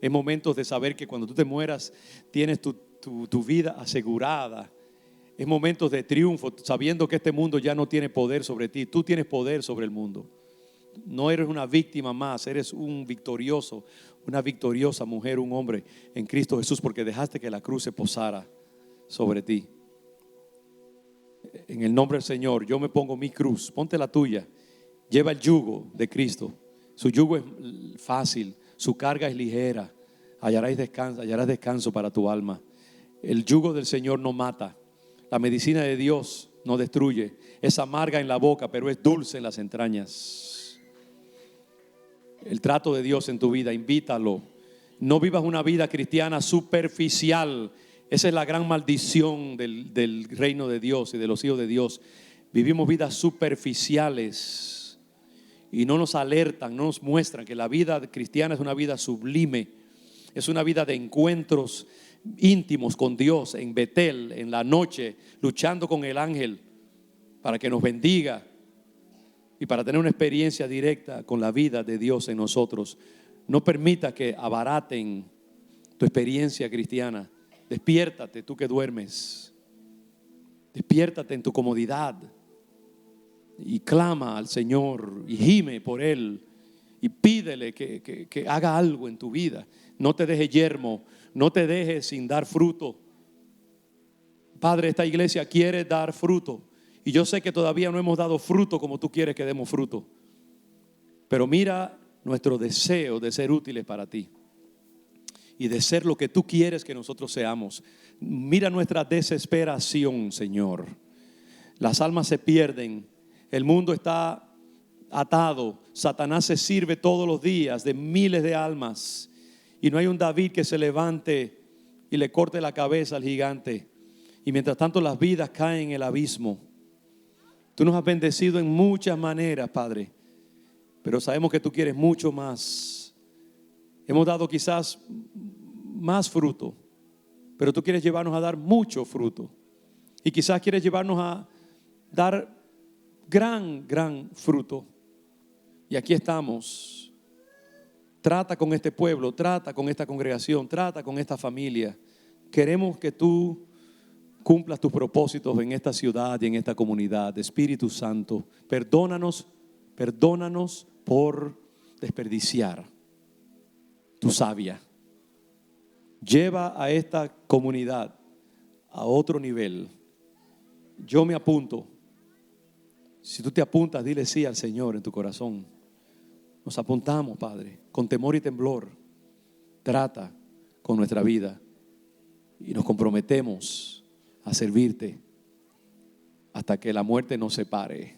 Es momentos de saber que cuando tú te mueras tienes tu vida asegurada. Es momentos de triunfo, sabiendo que este mundo ya no tiene poder sobre ti. Tú tienes poder sobre el mundo. No eres una víctima más, eres un victorioso, una victoriosa mujer, un hombre en Cristo Jesús, porque dejaste que la cruz se posara sobre ti. En el nombre del Señor, yo me pongo mi cruz, ponte la tuya. Lleva el yugo de Cristo. Su yugo es fácil, su carga es ligera. Hallarás descanso para tu alma. El yugo del Señor no mata. La medicina de Dios no destruye. Es amarga en la boca, pero es dulce en las entrañas. El trato de Dios en tu vida, invítalo. No vivas una vida cristiana superficial. Esa es la gran maldición del reino de Dios y de los hijos de Dios. Vivimos vidas superficiales y no nos alertan, no nos muestran que la vida cristiana es una vida sublime. Es una vida de encuentros íntimos con Dios en Betel, en la noche, luchando con el ángel para que nos bendiga y para tener una experiencia directa con la vida de Dios en nosotros. No permita que abaraten tu experiencia cristiana. Despiértate, tú que duermes. Despiértate en tu comodidad y clama al Señor y gime por Él y pídele que haga algo en tu vida. No te dejes yermo, no te dejes sin dar fruto. Padre, esta iglesia quiere dar fruto y yo sé que todavía no hemos dado fruto como tú quieres que demos fruto, pero mira nuestro deseo de ser útiles para ti y de ser lo que tú quieres que nosotros seamos. Mira nuestra desesperación, Señor. Las almas se pierden, el mundo está atado, Satanás se sirve todos los días de miles de almas y no hay un David que se levante y le corte la cabeza al gigante. Y mientras tanto las vidas caen en el abismo. Tú nos has bendecido en muchas maneras, Padre, pero sabemos que tú quieres mucho más. Hemos dado quizás más fruto, pero tú quieres llevarnos a dar mucho fruto. Y quizás quieres llevarnos a dar gran fruto. Y aquí estamos. Trata con este pueblo, trata con esta congregación, trata con esta familia. Queremos que tú cumplas tus propósitos en esta ciudad y en esta comunidad. Espíritu Santo, perdónanos por desperdiciar tu savia. Lleva a esta comunidad a otro nivel. Yo me apunto. Si tú te apuntas, dile sí al Señor en tu corazón. Nos apuntamos, Padre, con temor y temblor. Trata con nuestra vida y nos comprometemos a servirte hasta que la muerte nos separe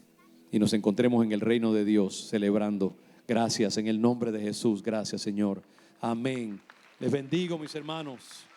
y nos encontremos en el reino de Dios celebrando. Gracias en el nombre de Jesús. Gracias, Señor. Amén. Les bendigo, mis hermanos.